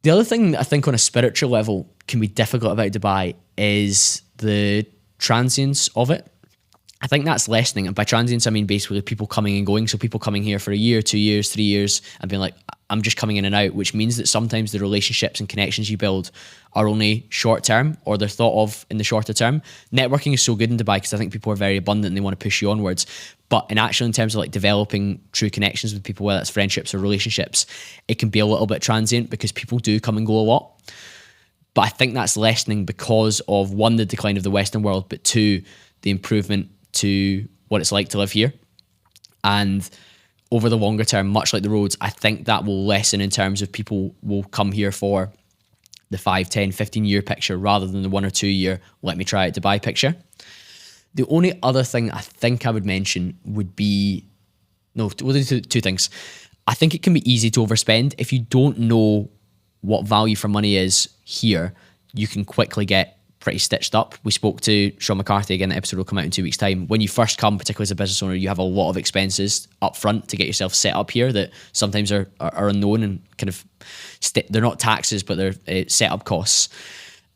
The other thing that I think on a spiritual level can be difficult about Dubai is the transience of it. I think that's lessening. And by transience, I mean basically people coming and going. So people coming here for a year, 2 years, 3 years and being like, I'm just coming in and out, which means that sometimes the relationships and connections you build are only short term, or they're thought of in the shorter term. Networking is so good in Dubai because I think people are very abundant and they want to push you onwards. But in terms of like developing true connections with people, whether that's friendships or relationships, it can be a little bit transient because people do come and go a lot. But I think that's lessening because of, one, the decline of the Western world, but two, the improvement to what it's like to live here. And over the longer term, much like the roads, I think that will lessen in terms of people will come here for the 5, 10, 15-year picture rather than the 1 or 2 year, let me try it Dubai picture. The only other thing I think I would mention would be, we'll do two things. I think it can be easy to overspend. If you don't know what value for money is here, you can quickly get pretty stitched up. We spoke to Sean McCarthy again. The episode will come out in 2 weeks' time. When you first come, particularly as a business owner, you have a lot of expenses up front to get yourself set up here that sometimes are unknown and kind of they're not taxes, but they're setup costs.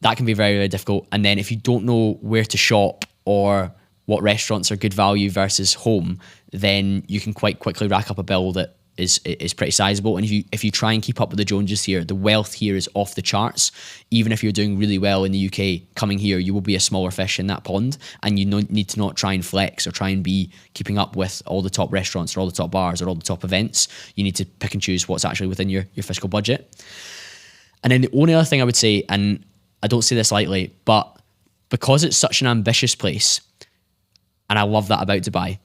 That can be very, very difficult. And then if you don't know where to shop or what restaurants are good value versus home, then you can quite quickly rack up a bill that is pretty sizable. And if you try and keep up with the Joneses here, the wealth here is off the charts. Even if you're doing really well in the UK, coming here, you will be a smaller fish in that pond, and you need to not try and flex or try and be keeping up with all the top restaurants or all the top bars or all the top events. You need to pick and choose what's actually within your fiscal budget. And then the only other thing I would say, and I don't say this lightly, but because it's such an ambitious place, and I love that about Dubai,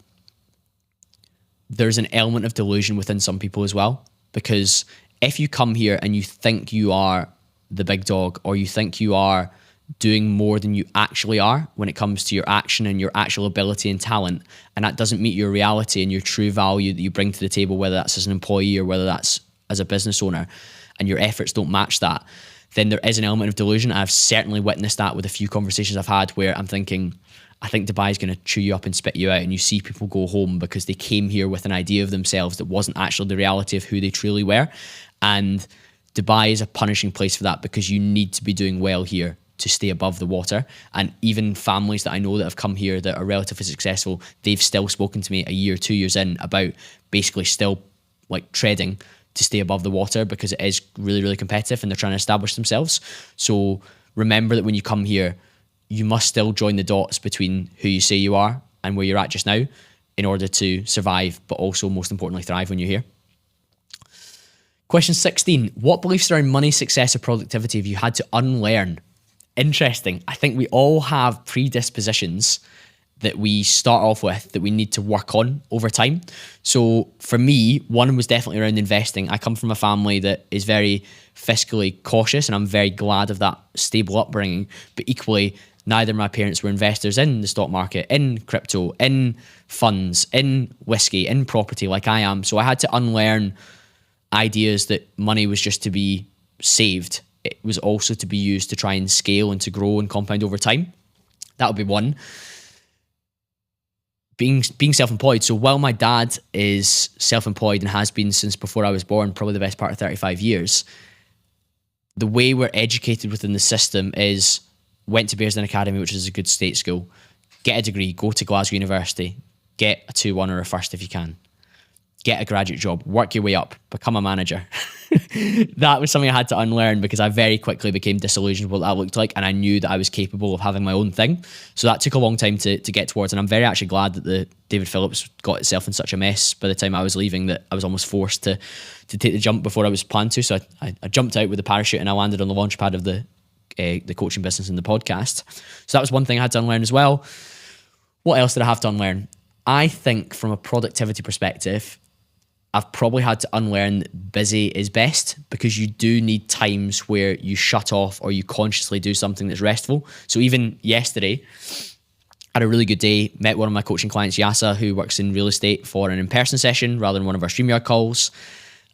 there's an element of delusion within some people as well. Because if you come here and you think you are the big dog, or you think you are doing more than you actually are when it comes to your action and your actual ability and talent, and that doesn't meet your reality and your true value that you bring to the table, whether that's as an employee or whether that's as a business owner, and your efforts don't match that, then there is an element of delusion. I've certainly witnessed that with a few conversations I've had where I'm thinking, I think Dubai is going to chew you up and spit you out, and you see people go home because they came here with an idea of themselves that wasn't actually the reality of who they truly were. And Dubai is a punishing place for that, because you need to be doing well here to stay above the water. And even families that I know that have come here that are relatively successful, they've still spoken to me a year, 2 years in about basically still like treading to stay above the water, because it is really, really competitive and they're trying to establish themselves. So remember that when you come here, you must still join the dots between who you say you are and where you're at just now in order to survive, but also most importantly thrive when you're here. Question 16, what beliefs around money, success or productivity have you had to unlearn? Interesting. I think we all have predispositions that we start off with that we need to work on over time. So for me, one was definitely around investing. I come from a family that is very fiscally cautious, and I'm very glad of that stable upbringing. But equally, neither of my parents were investors in the stock market, in crypto, in funds, in whiskey, in property like I am. So I had to unlearn ideas that money was just to be saved. It was also to be used to try and scale and to grow and compound over time. That would be one. Being self-employed. So while my dad is self-employed and has been since before I was born, probably the best part of 35 years, the way we're educated within the system is went to Bearsden Academy, which is a good state school, get a degree, go to Glasgow University, get a 2-1 or a first if you can, get a graduate job, work your way up, become a manager. That was something I had to unlearn, because I very quickly became disillusioned with what that looked like, and I knew that I was capable of having my own thing. So that took a long time to get towards, and I'm very actually glad that the David Phillips got itself in such a mess by the time I was leaving that I was almost forced to take the jump before I was planned to. So I jumped out with the parachute and I landed on the launch pad of the coaching business and the podcast. So that was one thing I had to unlearn as well. What else did I have to unlearn? I think from a productivity perspective, I've probably had to unlearn that busy is best, because you do need times where you shut off or you consciously do something that's restful. So even yesterday, I had a really good day, met one of my coaching clients, Yasa, who works in real estate, for an in-person session rather than one of our StreamYard calls.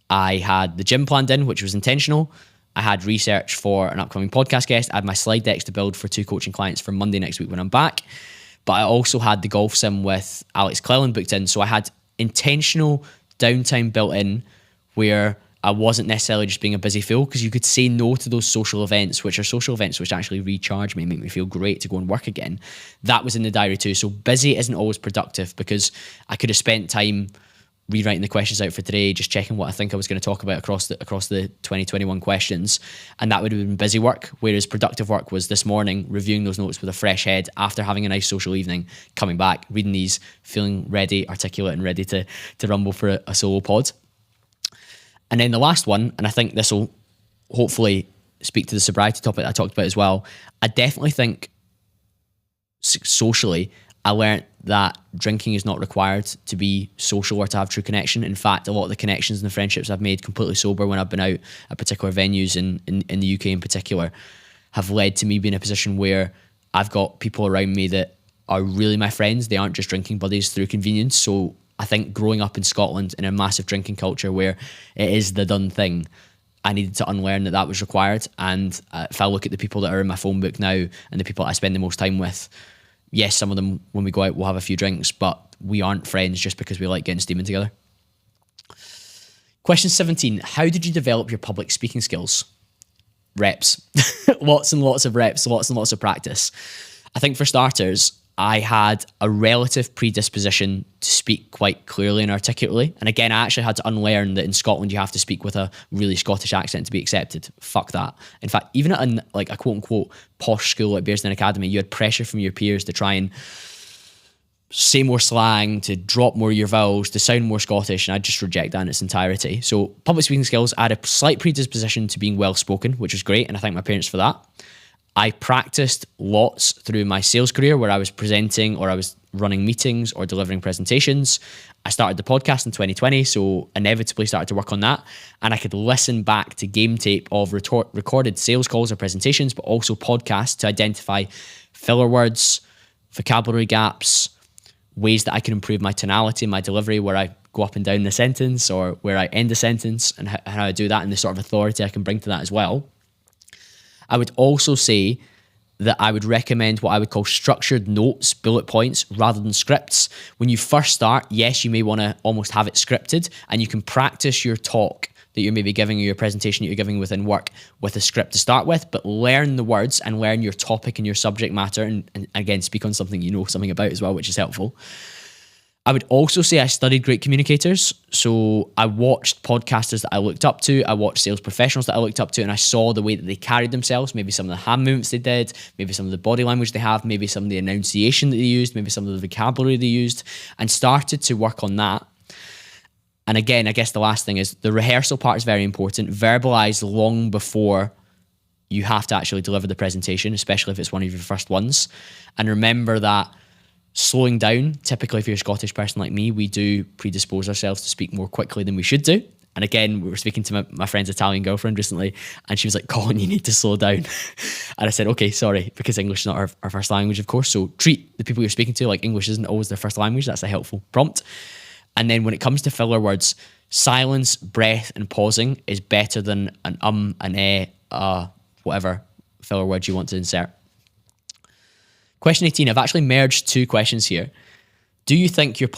I had the gym planned in, which was intentional. I had research for an upcoming podcast guest. I had my slide decks to build for 2 coaching clients for Monday next week when I'm back. But I also had the golf sim with Alex Cleland booked in. So I had intentional downtime built in where I wasn't necessarily just being a busy fool, because you could say no to those social events, which actually recharge me, make me feel great to go and work again. That was in the diary too. So busy isn't always productive, because I could have spent time rewriting the questions out for today, just checking what I think I was going to talk about across the 2021 questions. And that would have been busy work, whereas productive work was this morning, reviewing those notes with a fresh head after having a nice social evening, coming back, reading these, feeling ready, articulate, and ready to rumble for a solo pod. And then the last one, and I think this will hopefully speak to the sobriety topic I talked about as well. I definitely think socially, I learned that drinking is not required to be social or to have true connection. In fact, a lot of the connections and the friendships I've made completely sober when I've been out at particular venues in the UK in particular have led to me being in a position where I've got people around me that are really my friends. They aren't just drinking buddies through convenience. So I think growing up in Scotland in a massive drinking culture where it is the done thing, I needed to unlearn that was required. And if I look at the people that are in my phone book now and the people I spend the most time with, yes, some of them, when we go out, we'll have a few drinks, but we aren't friends just because we like getting steaming together. Question 17. How did you develop your public speaking skills? Reps. Lots and lots of reps, lots and lots of practice. I think for starters, I had a relative predisposition to speak quite clearly and articulately. And again, I actually had to unlearn that in Scotland, you have to speak with a really Scottish accent to be accepted. Fuck that. In fact, even at a quote unquote posh school like Bearsden Academy, you had pressure from your peers to try and say more slang, to drop more of your vowels, to sound more Scottish. And I just reject that in its entirety. So public speaking skills, I had a slight predisposition to being well spoken, which was great. And I thank my parents for that. I practiced lots through my sales career where I was presenting or I was running meetings or delivering presentations. I started the podcast in 2020, so inevitably started to work on that. And I could listen back to game tape of recorded sales calls or presentations, but also podcasts to identify filler words, vocabulary gaps, ways that I can improve my tonality, my delivery, where I go up and down the sentence or where I end the sentence, and how I do that and the sort of authority I can bring to that as well. I would also say that I would recommend what I would call structured notes, bullet points, rather than scripts. When you first start, yes, you may want to almost have it scripted, and you can practice your talk that you're maybe giving or your presentation that you're giving within work with a script to start with, but learn the words and learn your topic and your subject matter, and again, speak on something you know something about as well, which is helpful. I would also say I studied great communicators. So I watched podcasters that I looked up to. I watched sales professionals that I looked up to, and I saw the way that they carried themselves, maybe some of the hand movements they did, maybe some of the body language they have, maybe some of the enunciation that they used, maybe some of the vocabulary they used, and started to work on that. And again, I guess the last thing is the rehearsal part is very important. Verbalize long before you have to actually deliver the presentation, especially if it's one of your first ones. And remember that slowing down, typically if you're a Scottish person like me, we do predispose ourselves to speak more quickly than we should do. And again, we were speaking to my friend's Italian girlfriend recently, and she was like, Colin, you need to slow down. And I said, okay, sorry, because English is not our first language, of course. So treat the people you're speaking to like English isn't always their first language. That's a helpful prompt. And then when it comes to filler words, silence, breath, and pausing is better than an whatever filler word you want to insert. Question 18, I've actually merged two questions here. Do you think your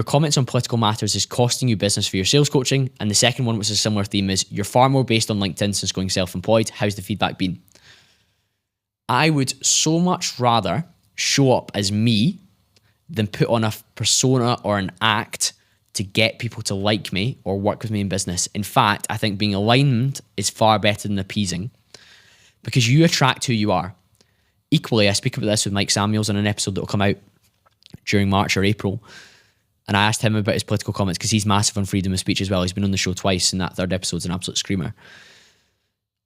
comments on political matters is costing you business for your sales coaching? And the second one, which is a similar theme, is you're far more based on LinkedIn since going self-employed. How's the feedback been? I would so much rather show up as me than put on a persona or an act to get people to like me or work with me in business. In fact, I think being aligned is far better than appeasing, because you attract who you are. Equally, I speak about this with Mike Samuels in an episode that will come out during March or April. And I asked him about his political comments because he's massive on freedom of speech as well. He's been on the show twice, and that third episode's an absolute screamer.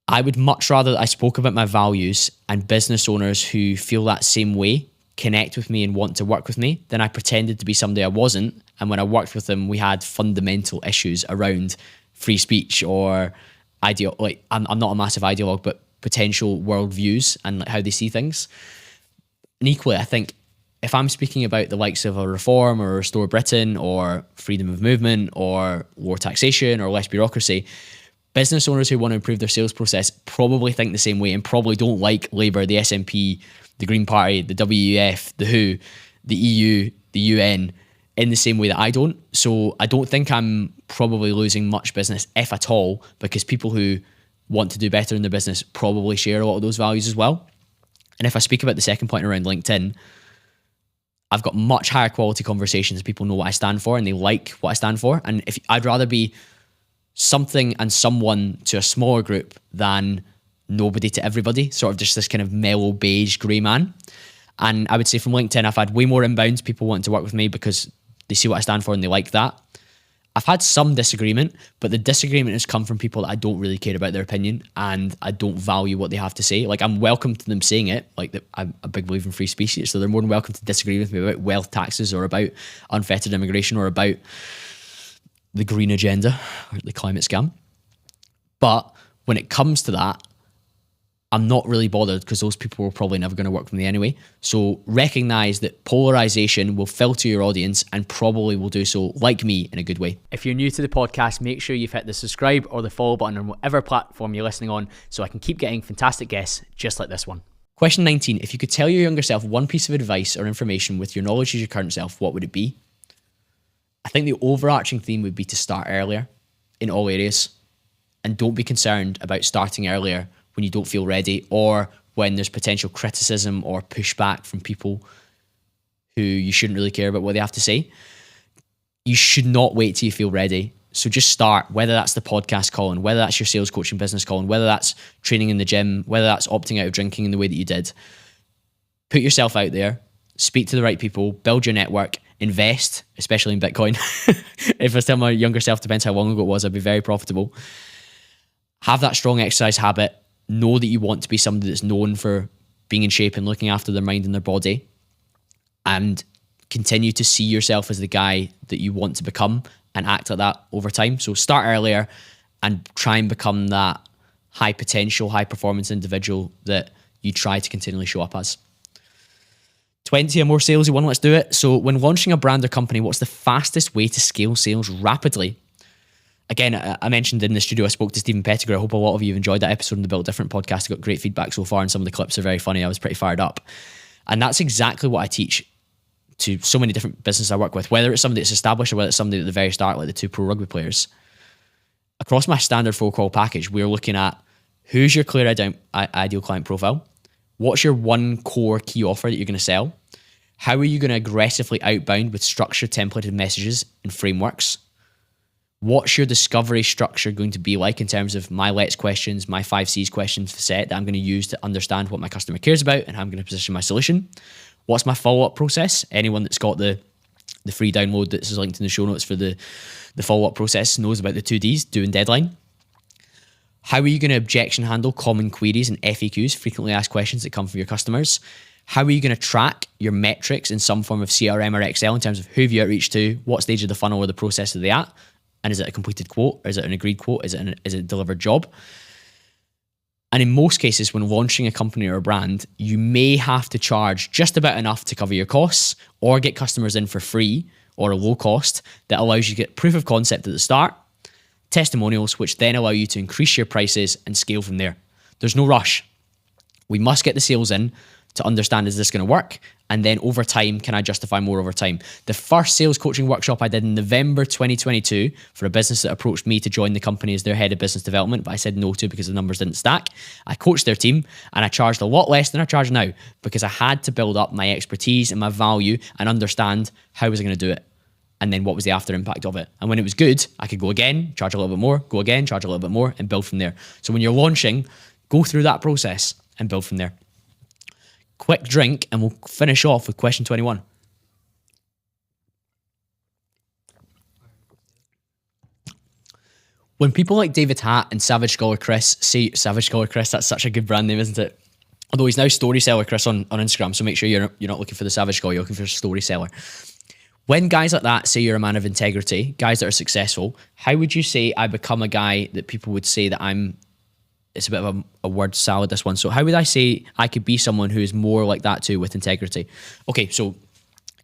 I would much rather that I spoke about my values and business owners who feel that same way connect with me and want to work with me than I pretended to be somebody I wasn't. And when I worked with them, we had fundamental issues around free speech or I'm not a massive ideologue, but potential worldviews and like how they see things. And equally, I think if I'm speaking about the likes of a reform or restore Britain or freedom of movement or lower taxation or less bureaucracy, business owners who want to improve their sales process probably think the same way and probably don't like Labour, the SNP, the Green Party, the WEF, the WHO, the EU, the UN in the same way that I don't. So I don't think I'm probably losing much business, if at all, because people who want to do better in their business probably share a lot of those values as well. And if I speak about the second point around LinkedIn, I've got much higher quality conversations. People know what I stand for and they like what I stand for. And if I'd rather be something and someone to a smaller group than nobody to everybody, sort of just this kind of mellow beige grey man. And I would say from LinkedIn, I've had way more inbounds, people wanting to work with me because they see what I stand for and they like that. I've had some disagreement, but the disagreement has come from people that I don't really care about their opinion and I don't value what they have to say. Like, I'm welcome to them saying it. Like, I'm a big believer in free speech, so they're more than welcome to disagree with me about wealth taxes or about unfettered immigration or about the green agenda or the climate scam. But when it comes to that, I'm not really bothered because those people are probably never going to work with me anyway. So recognize that polarization will filter your audience and probably will do so, like me, in a good way. If you're new to the podcast, make sure you've hit the subscribe or the follow button on whatever platform you're listening on so I can keep getting fantastic guests just like this one. Question 19. If you could tell your younger self one piece of advice or information with your knowledge as your current self, what would it be? I think the overarching theme would be to start earlier in all areas and don't be concerned about starting earlier when you don't feel ready or when there's potential criticism or pushback from people who you shouldn't really care about what they have to say. You should not wait till you feel ready. So just start, whether that's the podcast calling, whether that's your sales coaching business calling, whether that's training in the gym, whether that's opting out of drinking in the way that you did. Put yourself out there, speak to the right people, build your network, invest, especially in Bitcoin. If I was telling my younger self, depends how long ago it was, I'd be very profitable. Have that strong exercise habit. Know that you want to be somebody that's known for being in shape and looking after their mind and their body, and continue to see yourself as the guy that you want to become and act like that over time. So start earlier and try and become that high potential, high performance individual that you try to continually show up as. 20, a more salesy one, let's do it. So when launching a brand or company, what's the fastest way to scale sales rapidly? Again, I mentioned in the studio, I spoke to Stephen Pettigrew. I hope a lot of you have enjoyed that episode on the Built Different podcast. I got great feedback so far and some of the clips are very funny. I was pretty fired up. And that's exactly what I teach to so many different businesses I work with, whether it's somebody that's established or whether it's somebody at the very start, like the two pro rugby players. Across my standard 4-call package, we're looking at who's your clear ideal client profile, what's your one core key offer that you're going to sell, how are you going to aggressively outbound with structured templated messages and frameworks, what's your discovery structure going to be like in terms of my let's questions, my 5 C's questions set that I'm going to use to understand what my customer cares about and how I'm going to position my solution. What's my follow-up process? Anyone that's got the free download that's linked in the show notes for the follow-up process knows about the 2 Ds, do and deadline. How are you going to objection handle common queries and FAQs, frequently asked questions that come from your customers? How are you going to track your metrics in some form of CRM or Excel in terms of who have you outreached to, what stage of the funnel or the process are they at? And is it a completed quote? Or is it an agreed quote? Is it a delivered job? And in most cases, when launching a company or a brand, you may have to charge just about enough to cover your costs or get customers in for free or a low cost that allows you to get proof of concept at the start, testimonials, which then allow you to increase your prices and scale from there. There's no rush. We must get the sales in to understand, is this going to work? And then over time, can I justify more over time? The first sales coaching workshop I did in November 2022 for a business that approached me to join the company as their head of business development, but I said no to because the numbers didn't stack. I coached their team and I charged a lot less than I charge now because I had to build up my expertise and my value and understand how was I going to do it. And then what was the after impact of it? And when it was good, I could go again, charge a little bit more, go again, charge a little bit more, and build from there. So when you're launching, go through that process and build from there. Quick drink and we'll finish off with question 21. When people like David Hatt and Savage Scholar Chris say, Savage Scholar Chris, that's such a good brand name, isn't it? Although he's now Story Seller Chris on Instagram, so make sure you're not looking for the Savage Scholar, you're looking for a Story Seller. When guys like that say you're a man of integrity, guys that are successful, how would you say I become a guy that people would say that I'm? It's a bit of a word salad, this one. So how would I say I could be someone who is more like that too with integrity? Okay, so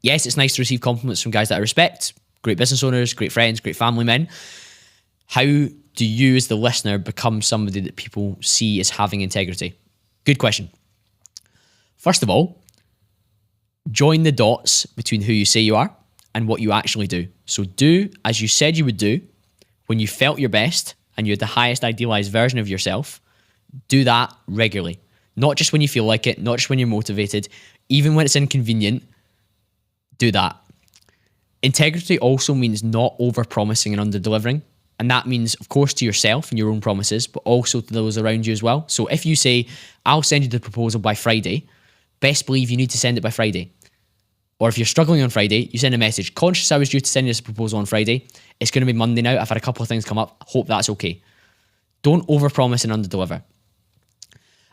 yes, it's nice to receive compliments from guys that I respect, great business owners, great friends, great family men. How do you as the listener become somebody that people see as having integrity? Good question. First of all, join the dots between who you say you are and what you actually do. So do as you said you would do when you felt your best and you're the highest idealized version of yourself. Do that regularly. Not just when you feel like it, not just when you're motivated, even when it's inconvenient. do that. Integrity also means not over-promising and under-delivering. And that means, of course, to yourself and your own promises, but also to those around you as well. So if you say, I'll send you the proposal by Friday, best believe you need to send it by Friday. Or if you're struggling on Friday, you send a message, conscious I was due to send you this proposal on Friday. It's going to be Monday now. I've had a couple of things come up. Hope that's okay. Don't overpromise and underdeliver.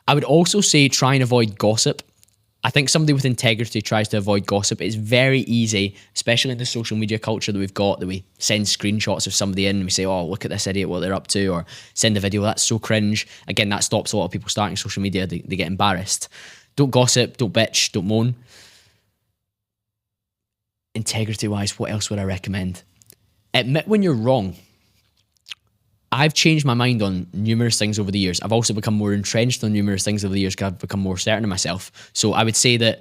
I would also say try and avoid gossip. I think somebody with integrity tries to avoid gossip. It's very easy, especially in the social media culture that we've got, that we send screenshots of somebody in and we say, oh, look at this idiot, what they're up to, or send a video, that's so cringe. Again, that stops a lot of people starting social media. They get embarrassed. Don't gossip, don't bitch, don't moan. Integrity-wise, what else would I recommend? Admit when you're wrong. I've changed my mind on numerous things over the years. I've also become more entrenched on numerous things over the years because I've become more certain of myself. So I would say that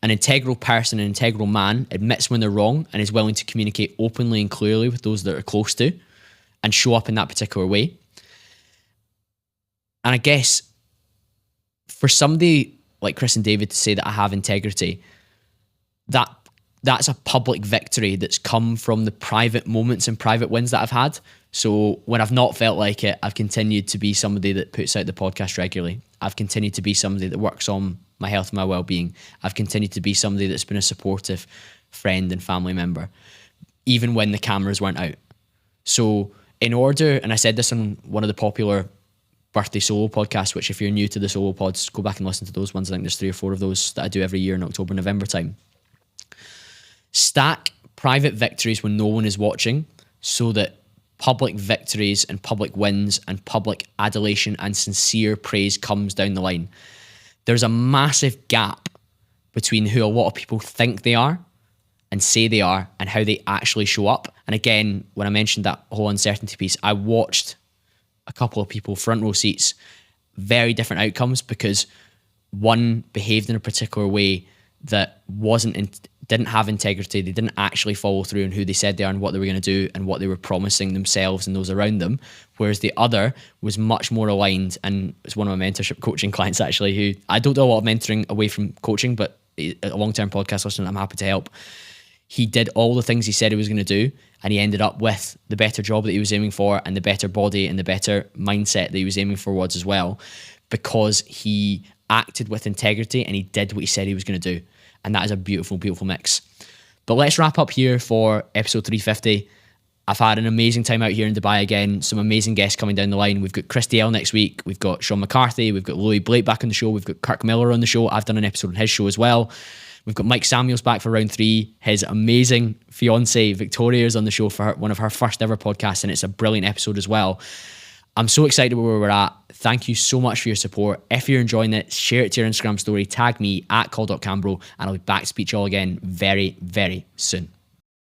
an integral person, an integral man, admits when they're wrong and is willing to communicate openly and clearly with those that are close to and show up in that particular way. And I guess for somebody like Chris and David to say that I have integrity, that's a public victory that's come from the private moments and private wins that I've had. So when I've not felt like it, I've continued to be somebody that puts out the podcast regularly. I've continued to be somebody that works on my health and my well-being. I've continued to be somebody that's been a supportive friend and family member, even when the cameras weren't out. So in order, and I said this on one of the popular birthday solo podcasts, which if you're new to the solo pods, go back and listen to those ones. I think there's 3 or 4 of those that I do every year in October, November time. Stack private victories when no one is watching so that public victories and public wins and public adulation and sincere praise comes down the line. There's a massive gap between who a lot of people think they are and say they are and how they actually show up. And again, when I mentioned that whole uncertainty piece, I watched a couple of people front row seats, very different outcomes because one behaved in a particular way that didn't have integrity. They didn't actually follow through on who they said they are and what they were going to do and what they were promising themselves and those around them. Whereas the other was much more aligned, and it's one of my mentorship coaching clients actually, who I don't do a lot of mentoring away from coaching, but a long-term podcast listener, I'm happy to help. He did all the things he said he was going to do, and he ended up with the better job that he was aiming for and the better body and the better mindset that he was aiming forwards as well, because he acted with integrity and he did what he said he was going to do. And that is a beautiful, beautiful mix. But let's wrap up here for episode 350. I've had an amazing time out here in Dubai again. Some amazing guests coming down the line. We've got Chris Dale next week. We've got Sean McCarthy. We've got Louis Blake back on the show. We've got Kirk Miller on the show. I've done an episode on his show as well. We've got Mike Samuels back for round 3. His amazing fiance Victoria is on the show for one of her first ever podcasts, and it's a brilliant episode as well. I'm so excited where we're at. Thank you so much for your support. If you're enjoying it, share it to your Instagram story, tag me at call.cambro, and I'll be back to speak to you all again very, very soon.